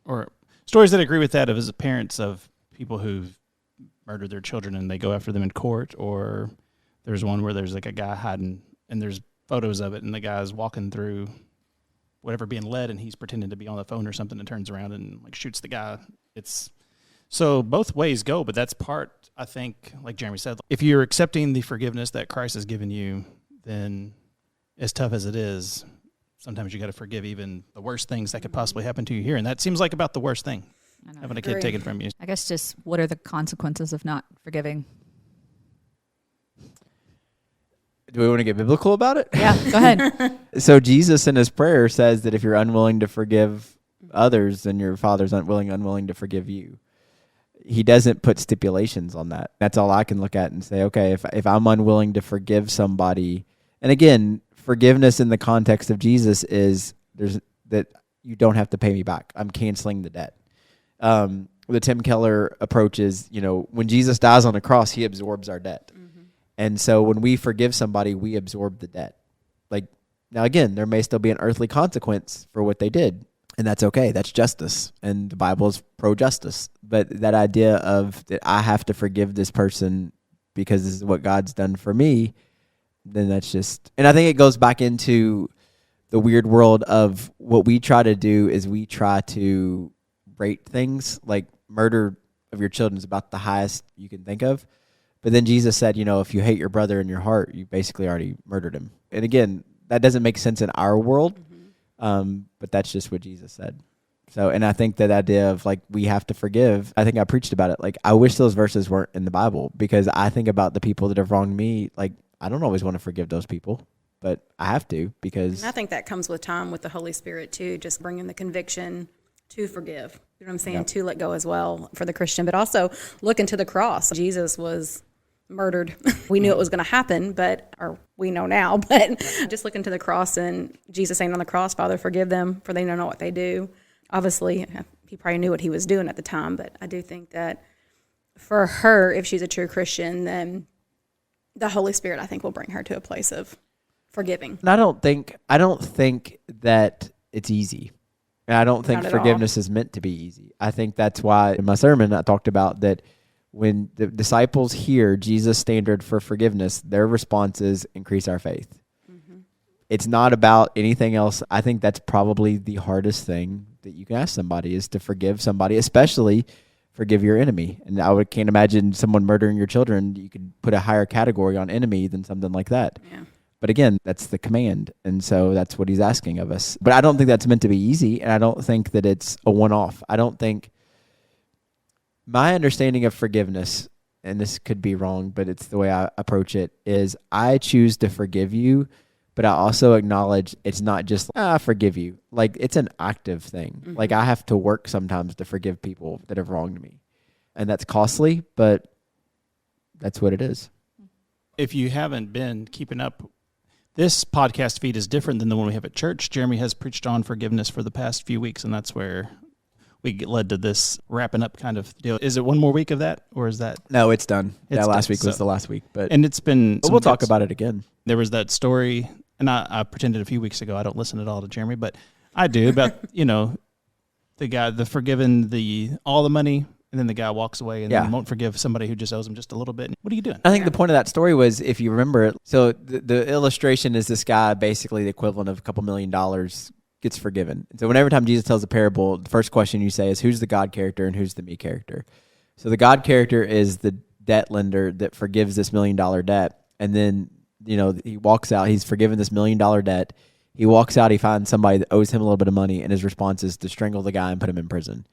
or stories that agree with that of as parents of people who've murdered their children and they go after them in court. Or there's one where there's like a guy hiding and there's photos of it and the guy's walking through whatever being led and he's pretending to be on the phone or something and turns around and like shoots the guy. It's so both ways go, but that's part, I think, like Jeremy said, if you're accepting the forgiveness that Christ has given you, then as tough as it is, sometimes you got to forgive even the worst things that could possibly happen to you here. And that seems like about the worst thing, having a kid taken from you. I guess just what are the consequences of not forgiving? Do we want to get biblical about it? Yeah, go ahead. So Jesus in his prayer says that if you're unwilling to forgive others, then your Father's unwilling to forgive you. He doesn't put stipulations on that. That's all I can look at and say, okay, if I'm unwilling to forgive somebody, and again, forgiveness in the context of Jesus is there's that you don't have to pay me back. I'm canceling the debt. The Tim Keller approach is, when Jesus dies on the cross, he absorbs our debt. And so when we forgive somebody, we absorb the debt. Like, now again, there may still be an earthly consequence for what they did, and that's okay. That's justice, and the Bible is pro-justice. But that idea of that I have to forgive this person because this is what God's done for me, then that's just, and I think it goes back into the weird world of what we try to do is we try to rate things, like murder of your children is about the highest you can think of. But then Jesus said, if you hate your brother in your heart, you basically already murdered him. And again, that doesn't make sense in our world, but that's just what Jesus said. So, and I think that idea of like we have to forgive, I think I preached about it. Like I wish those verses weren't in the Bible because I think about the people that have wronged me. Like I don't always want to forgive those people, but I have to because. And I think that comes with time with the Holy Spirit too, just bringing the conviction to forgive. You know what I'm saying? Yep. To let go as well for the Christian, but also look into the cross. Jesus was murdered. We knew it was going to happen, or we know now, but just look into the cross and Jesus saying on the cross, Father, forgive them for they don't know what they do. Obviously, he probably knew what he was doing at the time, but I do think that for her, if she's a true Christian, then the Holy Spirit, I think, will bring her to a place of forgiving. And I don't think that it's easy. And I don't think forgiveness is meant to be easy. I think that's why in my sermon I talked about that when the disciples hear Jesus' standard for forgiveness, their response is increase our faith. Mm-hmm. It's not about anything else. I think that's probably the hardest thing that you can ask somebody is to forgive somebody, especially forgive your enemy. And can't imagine someone murdering your children. You could put a higher category on enemy than something like that. Yeah. But again, that's the command. And so that's what he's asking of us. But I don't think that's meant to be easy. And I don't think that it's a one-off. I don't think my understanding of forgiveness, and this could be wrong, but it's the way I approach it, is I choose to forgive you, but I also acknowledge it's not just, I forgive you. Like, it's an active thing. Mm-hmm. Like, I have to work sometimes to forgive people that have wronged me. And that's costly, but that's what it is. If you haven't been keeping up, this podcast feed is different than the one we have at church. Jeremy has preached on forgiveness for the past few weeks, and that's where we get led to this wrapping up kind of deal. Is it one more week of that, or is that? No, it's done. Last week was the last week. And it's been... But we'll talk about it again. There was that story, and I pretended a few weeks ago I don't listen at all to Jeremy, but I do, about, the guy, forgiving all the money, and then the guy walks away and then won't forgive somebody who just owes him just a little bit. What are you doing? I think the point of that story was, if you remember it, so the illustration is this guy, basically the equivalent of a couple $1 million, gets forgiven. And so whenever time Jesus tells a parable, the first question you say is, who's the God character and who's the me character? So the God character is the debt lender that forgives this $1 million debt. And then, he walks out, he's forgiven this $1 million debt. He walks out, he finds somebody that owes him a little bit of money, and his response is to strangle the guy and put him in prison.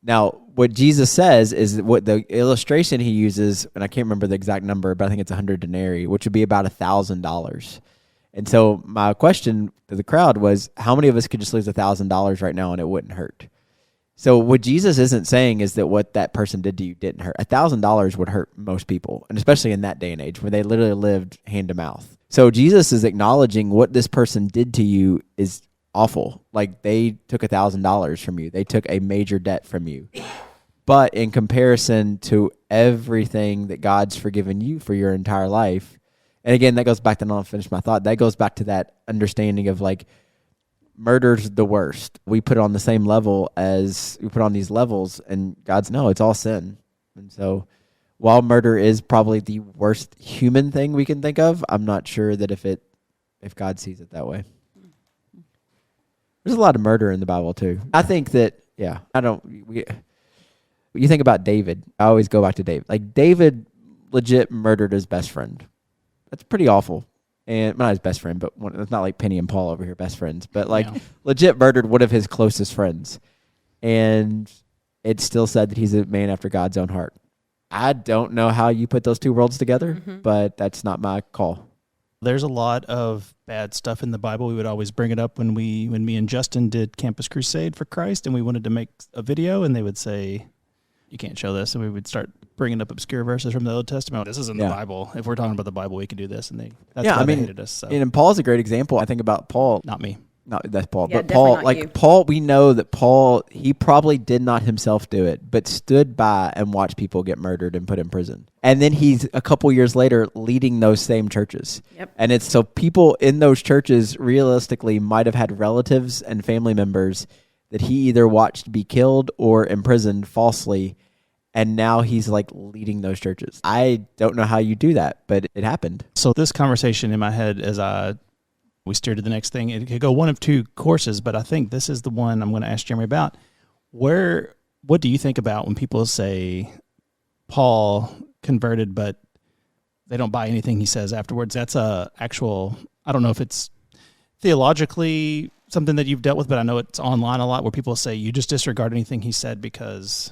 Now, what Jesus says is what the illustration he uses, and I can't remember the exact number, but I think it's 100 denarii, which would be about $1,000. And so my question to the crowd was, how many of us could just lose $1,000 right now and it wouldn't hurt? So what Jesus isn't saying is that what that person did to you didn't hurt. $1,000 would hurt most people, and especially in that day and age where they literally lived hand to mouth. So Jesus is acknowledging what this person did to you is awful. Like, they took $1,000 from you. They took a major debt from you. But in comparison to everything that God's forgiven you for your entire life, and again, that goes back to, I'll finish my thought, that goes back to that understanding of like, murder's the worst. We put it on the same level as we put on these levels, and God's no, it's all sin. And so while murder is probably the worst human thing we can think of, I'm not sure that if God sees it that way. There's a lot of murder in the Bible too. I think that, you think about David. I always go back to David. Like, David legit murdered his best friend. That's pretty awful. And not his best friend, but it's not like Penny and Paul over here, best friends, but like legit murdered one of his closest friends. And it's still said that he's a man after God's own heart. I don't know how you put those two worlds together, but that's not my call. There's a lot of bad stuff in the Bible. We would always bring it up when me and Justin did Campus Crusade for Christ, and we wanted to make a video, and they would say, you can't show this. And we would start bringing up obscure verses from the Old Testament. This is in the Bible. If we're talking about the Bible, we could do this. And that's why they hated us. So. And Paul's a great example. I think about Paul. Not me. Not that's Paul. Yeah, but Paul, like you. Paul, we know that Paul, he probably did not himself do it, but stood by and watched people get murdered and put in prison. And then he's a couple years later leading those same churches. Yep. And it's so people in those churches realistically might have had relatives and family members that he either watched be killed or imprisoned falsely. And now he's like leading those churches. I don't know how you do that, but it happened. So this conversation in my head as we steer to the next thing, it could go one of two courses, but I think this is the one I'm going to ask Jeremy about. What do you think about when people say Paul converted, but they don't buy anything he says afterwards? That's I don't know if it's theologically something that you've dealt with, but I know it's online a lot where people say you just disregard anything he said because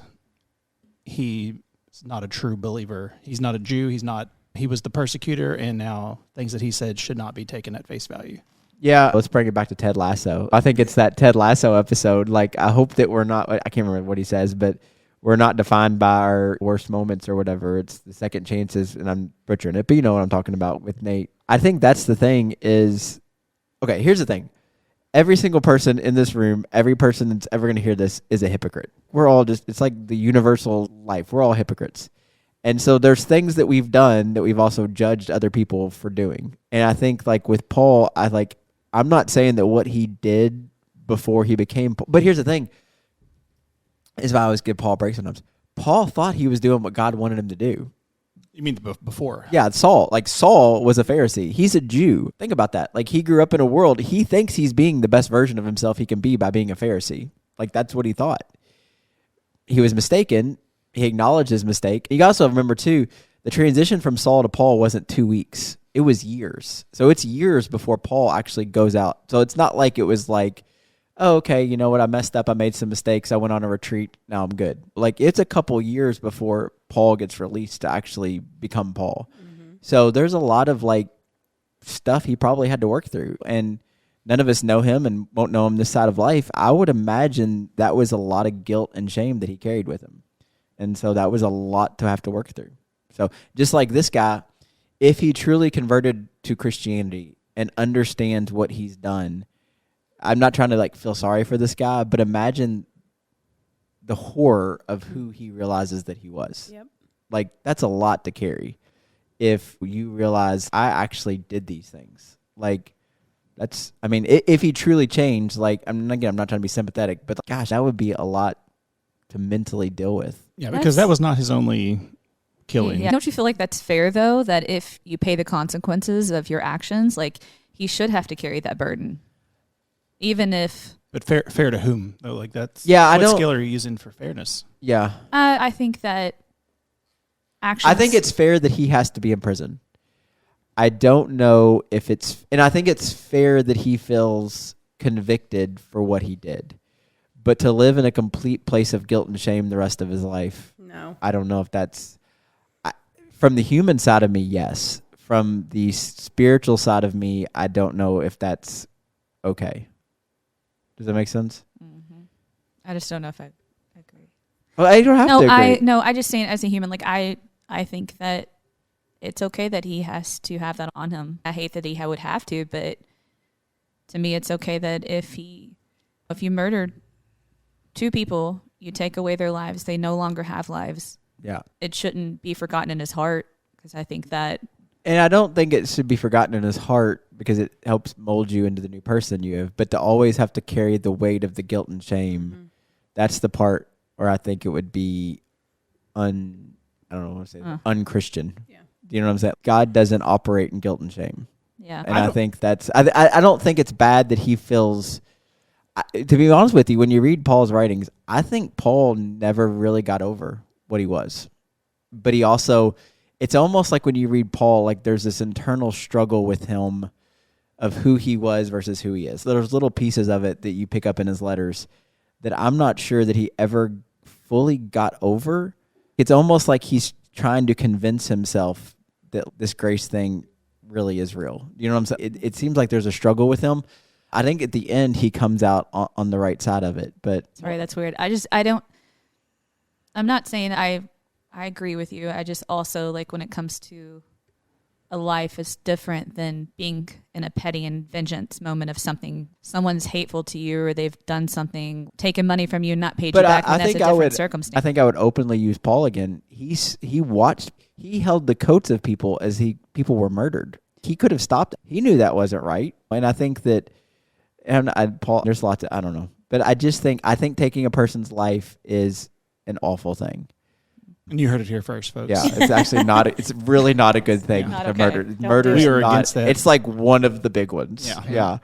he's not a true believer. He's not a Jew. He was the persecutor, and now things that he said should not be taken at face value. Yeah, let's bring it back to Ted Lasso. I think it's that Ted Lasso episode. Like, I hope that we're not, I can't remember what he says, but we're not defined by our worst moments or whatever. It's the second chances, and I'm butchering it, but you know what I'm talking about with Nate. I think that's the thing is, okay, here's the thing. Every single person in this room, every person that's ever going to hear this is a hypocrite. We're all it's like the universal life. We're all hypocrites. And so there's things that we've done that we've also judged other people for doing. And I think like with Paul, I'm not saying that what he did before he became, but here's the thing, is why I always give Paul a break sometimes. Paul thought he was doing what God wanted him to do. You mean before? Yeah, Saul. Like, Saul was a Pharisee. He's a Jew. Think about that. Like, he grew up in a world, he thinks he's being the best version of himself he can be by being a Pharisee. Like, that's what he thought. He was mistaken. He acknowledged his mistake. You also remember, too, the transition from Saul to Paul wasn't 2 weeks. It was years. So it's years before Paul actually goes out. So it's not like it was like, oh, okay, you know what, I messed up, I made some mistakes, I went on a retreat, now I'm good. Like, it's a couple years before Paul gets released to actually become Paul. Mm-hmm. So there's a lot of, like, stuff he probably had to work through, and none of us know him and won't know him this side of life. I would imagine that was a lot of guilt and shame that he carried with him. And so that was a lot to have to work through. So just like this guy, if he truly converted to Christianity and understands what he's done, I'm not trying to like feel sorry for this guy, but imagine the horror of who he realizes that he was. Yep. Like, that's a lot to carry. If you realize I actually did these things, like that's, I mean, if he truly changed, like, I'm not trying to be sympathetic, but gosh, that would be a lot to mentally deal with. Yeah, because that was not his only killing. Yeah. Don't you feel like that's fair, though, that if you pay the consequences of your actions, like, he should have to carry that burden? Even if... But fair to whom? Though, like, that's... Yeah, I what don't... scale are you using for fairness? Yeah. I think that actions... I think it's fair that he has to be in prison. I don't know if it's... And I think it's fair that he feels convicted for what he did. But to live in a complete place of guilt and shame the rest of his life, No. I don't know if that's from the human side of me. Yes, from the spiritual side of me, I don't know if that's okay. Does that make sense? I just don't know if I agree. Well, I don't have to agree. I just saying as a human, like I think that it's okay that he has to have that on him. I hate that he would have to, but to me, it's okay that if you murdered 2 people, you take away their lives, they no longer have lives. Yeah. It shouldn't be forgotten in his heart, because I think that. And I don't think it should be forgotten in his heart because it helps mold you into the new person you have. But to always have to carry the weight of the guilt and shame, that's the part where I think it would be I don't know what to say, unchristian. Yeah. Do you know what I'm saying? God doesn't operate in guilt and shame. Yeah. And I think that's, I don't think it's bad that he feels, to be honest with you, when you read Paul's writings, I think Paul never really got over what he was. But he also, it's almost like when you read Paul, like there's this internal struggle with him of who he was versus who he is. There's little pieces of it that you pick up in his letters that I'm not sure that he ever fully got over. It's almost like he's trying to convince himself that this grace thing really is real. You know what I'm saying? It seems like there's a struggle with him. I think at the end he comes out on the right side of it. But Sorry, that's weird. I'm not saying I agree with you. I just also, like, when it comes to a life, is different than being in a petty and vengeance moment of someone's hateful to you, or they've done something, taken money from you and not paid you back. And that's a different circumstance. I think I would openly use Paul again. He held the coats of people as people were murdered. He could have stopped it. He knew that wasn't right. And I think that, Paul, there's lots of, I don't know. But I think taking a person's life is an awful thing. And you heard it here first, folks. Yeah, it's actually not. It's really not a good thing to murder. Murder is we are not. Against that. It's like one of the big ones. Yeah.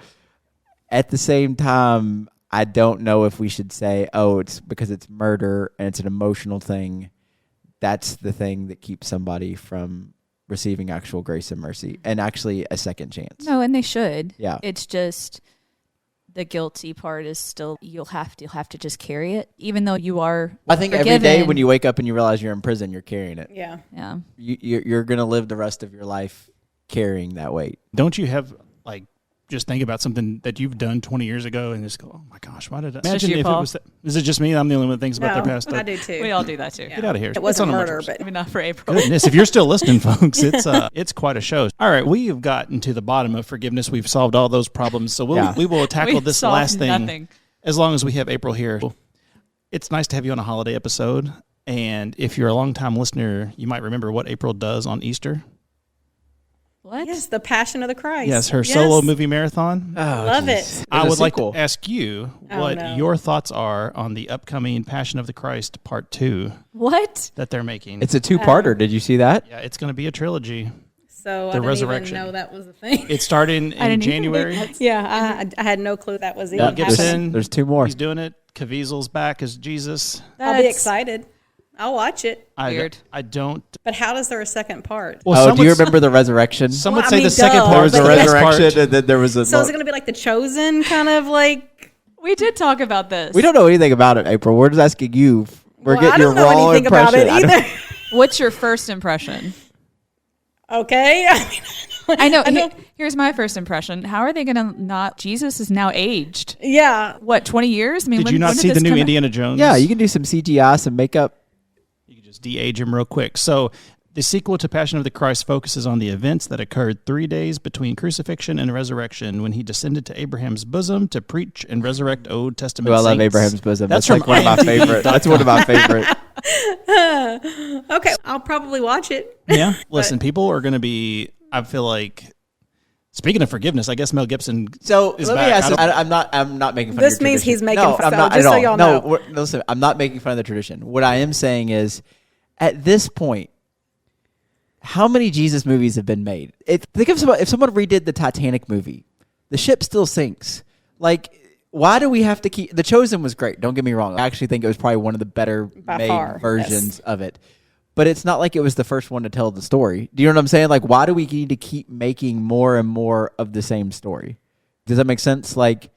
At the same time, I don't know if we should say, "Oh, it's because it's murder and it's an emotional thing." That's the thing that keeps somebody from receiving actual grace and mercy and actually a second chance. No, and they should. Yeah. It's just the guilty part is still, you'll have to just carry it, even though you are. I think forgiven. every day when you wake up and you realize you're in prison, you're carrying it. Yeah. Yeah. You're going to live the rest of your life carrying that weight. Don't you have, like, just think about something that you've done 20 years ago and just go, oh my gosh, why did I? Just Imagine you, if Paul. it was is it just me? I'm the only one that thinks about their past. I do too. We all do that too. Get out of here. It wasn't It's on a murder, much worse. but Maybe not for April. Goodness, if you're still listening, folks, it's quite a show. All right, we have gotten to the bottom of forgiveness. We've solved all those problems, so we will tackle We've this solved last thing nothing. as long as we have April here. It's nice to have you on a holiday episode, and if you're a long-time listener, you might remember what April does on Easter. What? Yes, the Passion of the Christ. Yes, her solo movie marathon. Love it. I would like sequel. to ask you Oh, what no. your thoughts are on the upcoming Passion of the Christ Part 2 What? that they're making. It's a 2-parter. Did you see that? Yeah, it's going to be a trilogy. So I The didn't Resurrection. even know that was a thing. It's starting I in didn't either. January. Yeah, I had no clue that was Mel even Gibson. happening. There's 2 more. He's doing it. Caviezel's back as Jesus. I'll be excited. I'll watch it. Weird. I don't. But how does there a second part? Well, Oh, some do you would- remember the resurrection? Some Well, would I say mean, the second duh, part There is was the a best resurrection, part. and then there was a. So is it going to be like The Chosen, kind of like? We did talk about this. We don't know anything about it, April. We're just asking you. We're Well, getting I your don't know raw anything impression. about it either. What's your first impression? Okay. I know. I know. Here's my first impression. How are they going to not? Jesus is now aged. Yeah. What, 20 years? I mean, Did you not when see the this new come out? Indiana Jones? Yeah, you can do some CGI, some makeup. You can just de-age him real quick. So the sequel to Passion of the Christ focuses on the events that occurred 3 days between crucifixion and resurrection, when he descended to Abraham's bosom to preach and resurrect Old Testament Oh, I love saints. Abraham's bosom. That's That's like from one of my IMDb. favorite. That's one of my favorite. Okay. I'll probably watch it. Yeah. Listen, people are going to be, I feel like, speaking of forgiveness, I guess Mel Gibson So is let back. me ask. I don't- I'm not making fun This of your means tradition. he's making no, fun- I'm not just at so all. y'all no, know. listen, I'm not making fun of the tradition. What I am saying is, at this point, how many Jesus movies have been made? Think of if someone redid the Titanic movie, the ship still sinks. Like, why do we have to keep? The Chosen was great. Don't get me wrong. I actually think it was probably one of the better By made far, versions of it. But it's not like it was the first one to tell the story. Do you know what I'm saying? Like, why do we need to keep making more and more of the same story? Does that make sense? Like,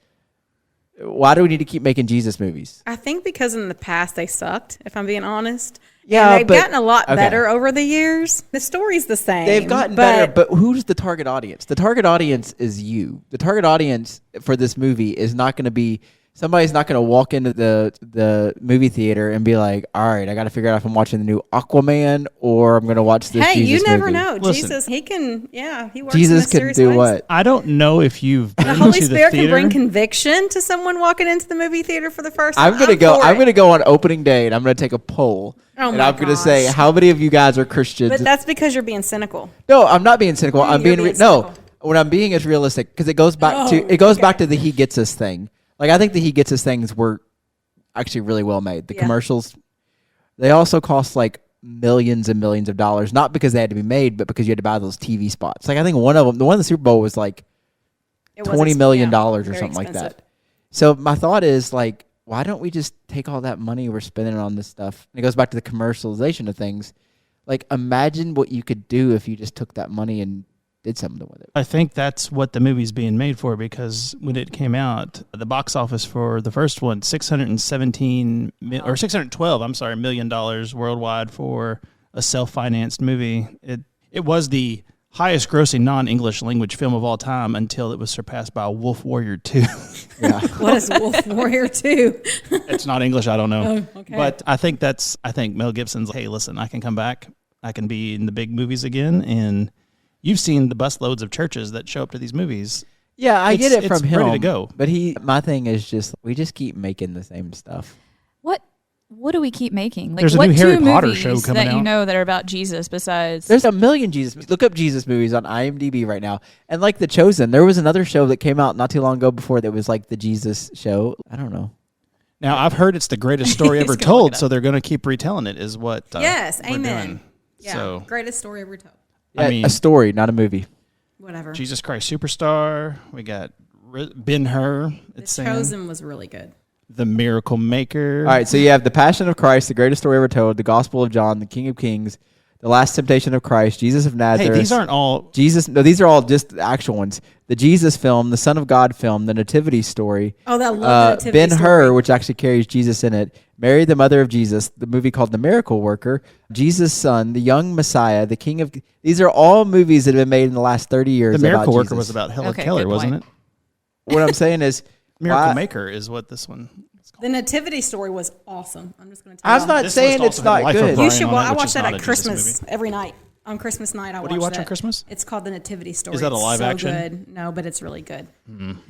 Why do we need to keep making Jesus movies? I think because in the past they sucked, if I'm being honest. Yeah, and they've but- gotten a lot okay. better over the years. The story's the same. They've gotten better, but who's the target audience? The target audience is you. The target audience for this movie is not going to be somebody's not going to walk into the movie theater and be like, all right, I got to figure out if I'm watching the new Aquaman or I'm going to watch this hey, Jesus you never movie. know. Listen. Jesus, he can, he works in Jesus can mysterious do ways. what? I don't know if you've been The Holy to the Spirit theater. can bring conviction to someone walking into the movie theater for the first time. I'm going to go on opening day and I'm going to take a poll. Oh and my I'm going to say, gosh. how many of you guys are Christians? But that's because you're being cynical. No, I'm not being cynical. I'm You're being, being no. cynical. What I'm being is realistic because it goes back back to the He Gets Us thing. Like I think the He Gets Us things were actually really well made. The commercials, they also cost like millions and millions of dollars, not because they had to be made, but because you had to buy those TV spots. Like I think one of them, the one in the Super Bowl was like $20 million or something like that. So my thought is like, why don't we just take all that money we're spending on this stuff? And it goes back to the commercialization of things. Like imagine what you could do if you just took that money and did something with it. I think that's what the movie's being made for because when it came out, the box office for the first one, $612 million worldwide for a self-financed movie. It was the highest grossing non-English language film of all time until it was surpassed by Wolf Warrior 2. Yeah. What is Wolf Warrior 2? It's not English, I don't know. Oh, okay. But I think Mel Gibson's like, hey, listen, I can come back. I can be in the big movies again. And you've seen the busloads of churches that show up to these movies. Yeah, I get it It's from him. ready to go. But my thing is just we just keep making the same stuff. What do we keep making? Like, There's a what new two Harry Potter movies show coming that you out. know that are about Jesus besides? There's a million Jesus. Look up Jesus movies on IMDb right now. And like The Chosen, there was another show that came out not too long ago before that was like the Jesus show. I don't know. Now, I've heard it's the greatest story ever He's gonna look told, it so up. they're going to keep retelling it is what Yes, we're amen. doing. Yeah, So, greatest story ever told. I mean, a story, not a movie. Whatever. Jesus Christ Superstar. We got Ben-Hur. The It's saying. Chosen was really good. The Miracle Maker. All right, so you have The Passion of Christ, the greatest story ever told, The Gospel of John, The King of Kings, The Last Temptation of Christ, Jesus of Hey, Nazareth. these aren't all. No, these are all just the actual ones. The Jesus film, the Son of God film, the Nativity story. Oh, that love the Nativity Ben story. Hur, which actually carries Jesus in it. Mary, the mother of Jesus, the movie called The Miracle Worker, Jesus' Son, The Young Messiah, The King of... These are all movies that have been made in the last 30 years The Miracle about Worker Jesus. was about Helen Okay, Keller, good wasn't point. it? What I'm saying is... Miracle why- Maker is what this one is called. The Nativity story was awesome. I'm just going to tell you. I'm not This saying list it's also had not Life of good. Brian You should. on Well, it, I which watch is that not at a Jesus Christmas movie. every night. On Christmas night, I watch do you watch that. on Christmas? It's called the Nativity story. Is that a It's live so action? Good. No, but it's really good.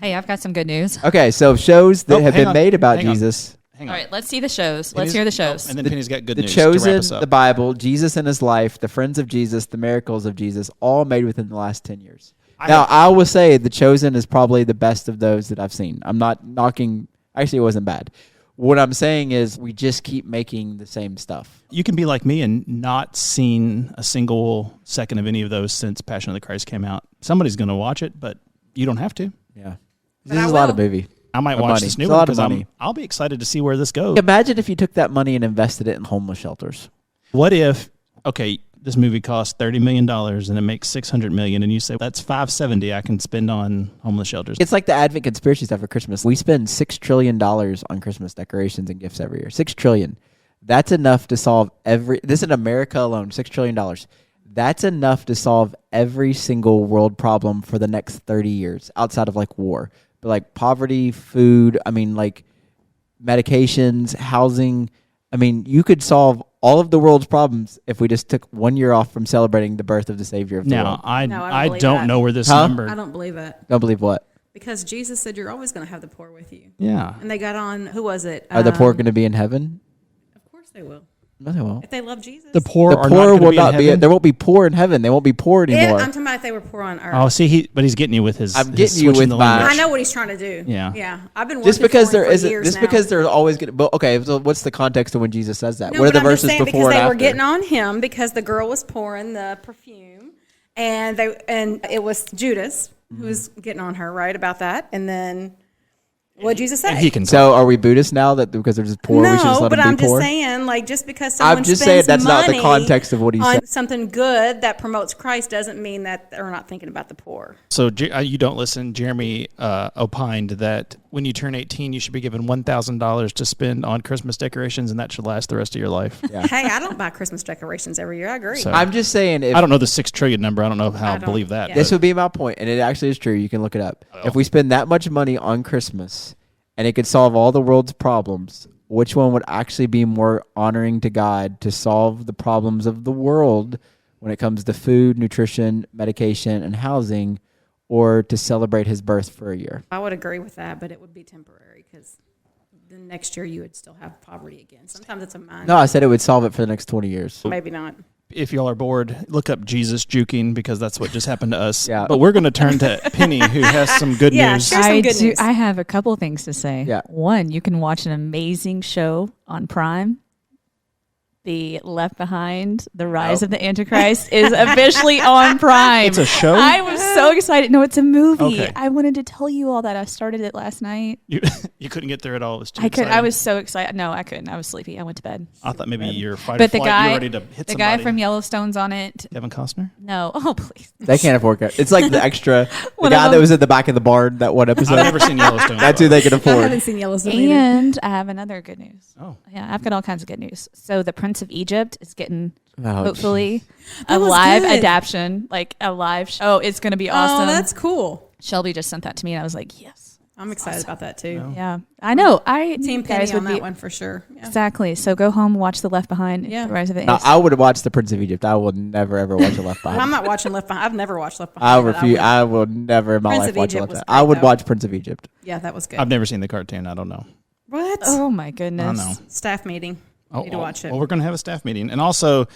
Hey, I've got some good news. Okay, so shows that Oh, have hang been on, made about hang on. Jesus. Hang All on. right, let's see the shows. Let's Penny's- hear the shows. Oh, and then Penny's got good The news to wrap Chosen, us up. the Bible, Jesus and His life, The Friends of Jesus, The Miracles of Jesus, all made within the last 10 years. I will say The Chosen is probably the best of those that I've seen. I'm not knocking... Actually, it wasn't bad. What I'm saying is we just keep making the same stuff. You can be like me and not seen a single second of any of those since Passion of the Christ came out. Somebody's going to watch it, but you don't have to. Yeah. But This I is a lot of will. movie. I might Of watch money. this new It's a one lot of because money. I'll be excited to see where this goes. Imagine if you took that money and invested it in homeless shelters. What if, okay, this movie costs $30 million and it makes $600 million, and you say that's $570 I can spend on homeless shelters. It's like the Advent conspiracy stuff for Christmas. We spend $6 trillion on Christmas decorations and gifts every year. $6 trillion. That's enough to solve this in America alone, $6 trillion. That's enough to solve every single world problem for the next 30 years outside of like war. But like poverty, food, like medications, housing. You could solve all of the world's problems if we just took 1 year off from celebrating the birth of the Savior of the Now, world. I No, I don't I believe don't that. know where this Huh? number. I don't believe it Don't believe what? because Jesus said you're always going to have the poor with you. Yeah. And they got on. Who was it? Are the poor going to be in heaven? Of course they will. No, they won't. If they love Jesus. The poor The are poor not will be in not be. heaven? There won't be poor in heaven. They won't be poor Yeah, anymore. I'm talking about if they were poor on earth. Oh, see, but he's getting you with his. I'm his getting you switching with the my- language. I know what he's trying to do. Yeah. Yeah. I've been Just working because for there him for isn't, years just now. because there's always going to. But okay, so what's the context of when Jesus says that? No, What are but the I'm just verses saying before because they and were after? getting on him because the girl was pouring the perfume, and it was Judas who was getting on her right about that, and then what Jesus say? And he can. So are we Buddhists now that because they're just poor, we should just No, let but them I'm be poor? just saying, like, just because someone just spends saying that's not the money context of what he on said. something good that promotes Christ doesn't mean that they're not thinking about the poor. So you don't listen. Jeremy opined that when you turn 18, you should be given $1,000 to spend on Christmas decorations, and that should last the rest of your life. Yeah. Hey, I don't buy Christmas decorations every year. I agree. So- I'm just saying, if I don't know the 6 trillion number. I don't know how I I don't- believe that. yeah. this but- would be my point, and it actually is true. You can look it up. If we spend that much money on Christmas, and it could solve all the world's problems, which one would actually be more honoring to God to solve the problems of the world when it comes to food, nutrition, medication, and housing, or to celebrate his birth for a year? I would agree with that, but it would be temporary because the next year you would still have poverty again. Sometimes it's a mind. No, I said it would solve it for the next 20 years. Maybe not. If y'all are bored, look up Jesus juking, because that's what just happened to us. Yeah. But we're going to turn to Penny, who has some good Yeah, news. sure. Here's some good news. I have a couple things to say. Yeah. One, you can watch an amazing show on Prime. The Left Behind, The Rise of the Antichrist is officially on Prime. It's a show? I was so excited. No, it's a movie. Okay. I wanted to tell you all that. I started it last night. You couldn't get through it all. It was too I could. I exciting. was so excited. No, I couldn't. I was sleepy. I went to bed. I thought maybe you're fight or But the flight. guy, You're ready to hit the somebody. guy from Yellowstone's on it. Kevin Costner? No, oh please. They can't afford it. It's like the extra, the One guy of that them- was in the back of the barn, that one episode. I've never seen Yellowstone. That's who they can I afford. haven't seen Yellowstone either. And I have another good news. Oh. Yeah, I've got all kinds of good news. So the Prince of Egypt is getting Oh, hopefully That a was live good. adaptation, like a live show. Oh, it's going to be awesome. Oh, that's cool. Shelby just sent that to me, and I was like, yes. I'm excited about that too. No. Yeah, I know. I Team you Penny guys on would that be one for sure. Yeah. exactly. So go home, watch the Left Behind, Yeah. The Rise of the No, Antichrist. I would watch the Prince of Egypt. I will never ever watch a Left I'm Behind. not watching Left Behind. I've never watched Left I Behind. but refuse. would- I will never in my Prince life of watch a Egypt Left was Behind. I great, would though. watch Prince of Egypt. yeah, that was good. I've never seen the cartoon. I don't know. What? Oh my goodness! I know. Staff meeting. Need to watch it. Well, we're going to have a staff meeting. And also,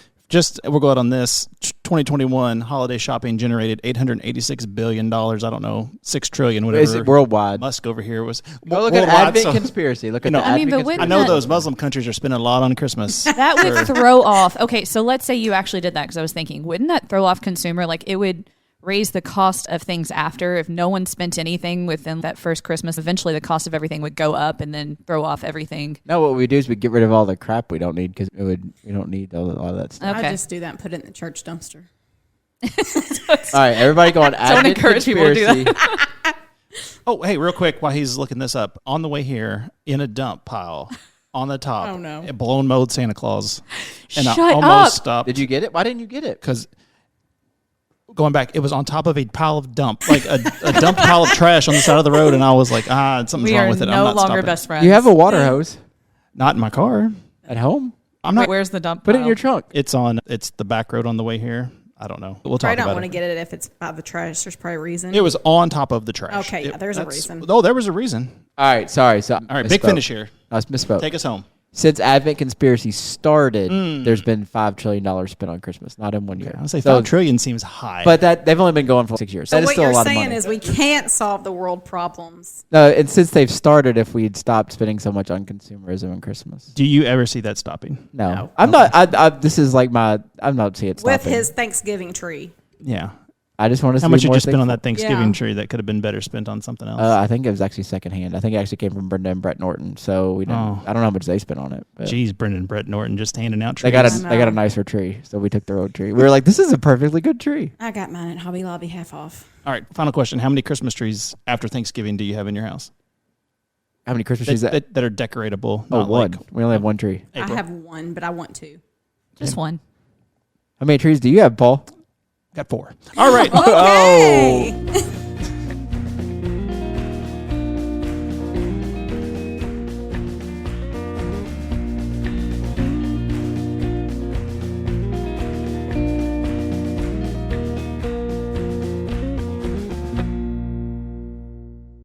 we'll go out on this. 2021 holiday shopping generated $886 billion. I don't know, 6 trillion, Is whatever. it worldwide? Musk over here was. Go look at worldwide, Advent so- Conspiracy. Look at know, the I Advent mean, but Conspiracy. I know those Muslim countries are spending a lot on Christmas. That would throw off. Okay, so let's say you actually did that because I was thinking, wouldn't that throw off consumer? Like it would raise the cost of things after if no one spent anything within that first Christmas. Eventually, the cost of everything would go up and then throw off everything. No, what we do is we get rid of all the crap we don't need because we don't need all that stuff. Okay. I just do that and put it in the church dumpster. All right, everybody go on Advent encourage people to do that. Conspiracy. Oh, hey, real quick, while he's looking this up, on the way here, in a dump pile, on the top, Oh, no. a blown mode Santa Claus. And Shut I almost up. stopped. Did you get it? Why didn't you get it? Because going back, it was on top of a pile of dump, like a dumped pile of trash on the side of the road, and I was like, something's We wrong are with it. I'm no not longer stopping. best friends. You have a water hose Not in my car. at home. I'm not. Where's the dump? Put it in pile? your trunk. It's the back road on the way here. I don't know. We'll talk Probably don't about want to it. get it if it's by the trash. There's probably a reason. It was on top of the trash. Okay, yeah, there's a reason. Oh, there was a reason. All right, sorry. So, All right, big finish here. I misspoke. Take us home. Since Advent Conspiracy started, there's been $5 trillion spent on Christmas, not in 1 year. I would say So- $5 trillion seems high. But they've only been going for 6 years. so That is what still you're a lot of saying money. is we can't solve the world problems. No, and since they've started, if we'd stopped spending so much on consumerism and Christmas. do you ever see that stopping? No. No. I'm not. This is like I'm not seeing it stopping. With his Thanksgiving tree. Yeah. I just want to see How much did more you spend on thankful. that Thanksgiving Yeah. tree that could have been better spent on something else? I think it was actually secondhand. I think it actually came from Brenda and Brett Norton. So we didn't. Oh. I don't know how much they spent on it. But Jeez, Brendan Brett Norton just handing out they trees. got a nicer tree, so we took their old tree. We were like, this is a perfectly good tree. I got mine at Hobby Lobby half off. All right, final question. How many Christmas trees after Thanksgiving do you have in your house How many Christmas trees? that are decoratable? Oh, not one. like We only have one tree. April. I have one, but I want two. Just one. How many trees do you have, Paul? Got 4. All right. Okay.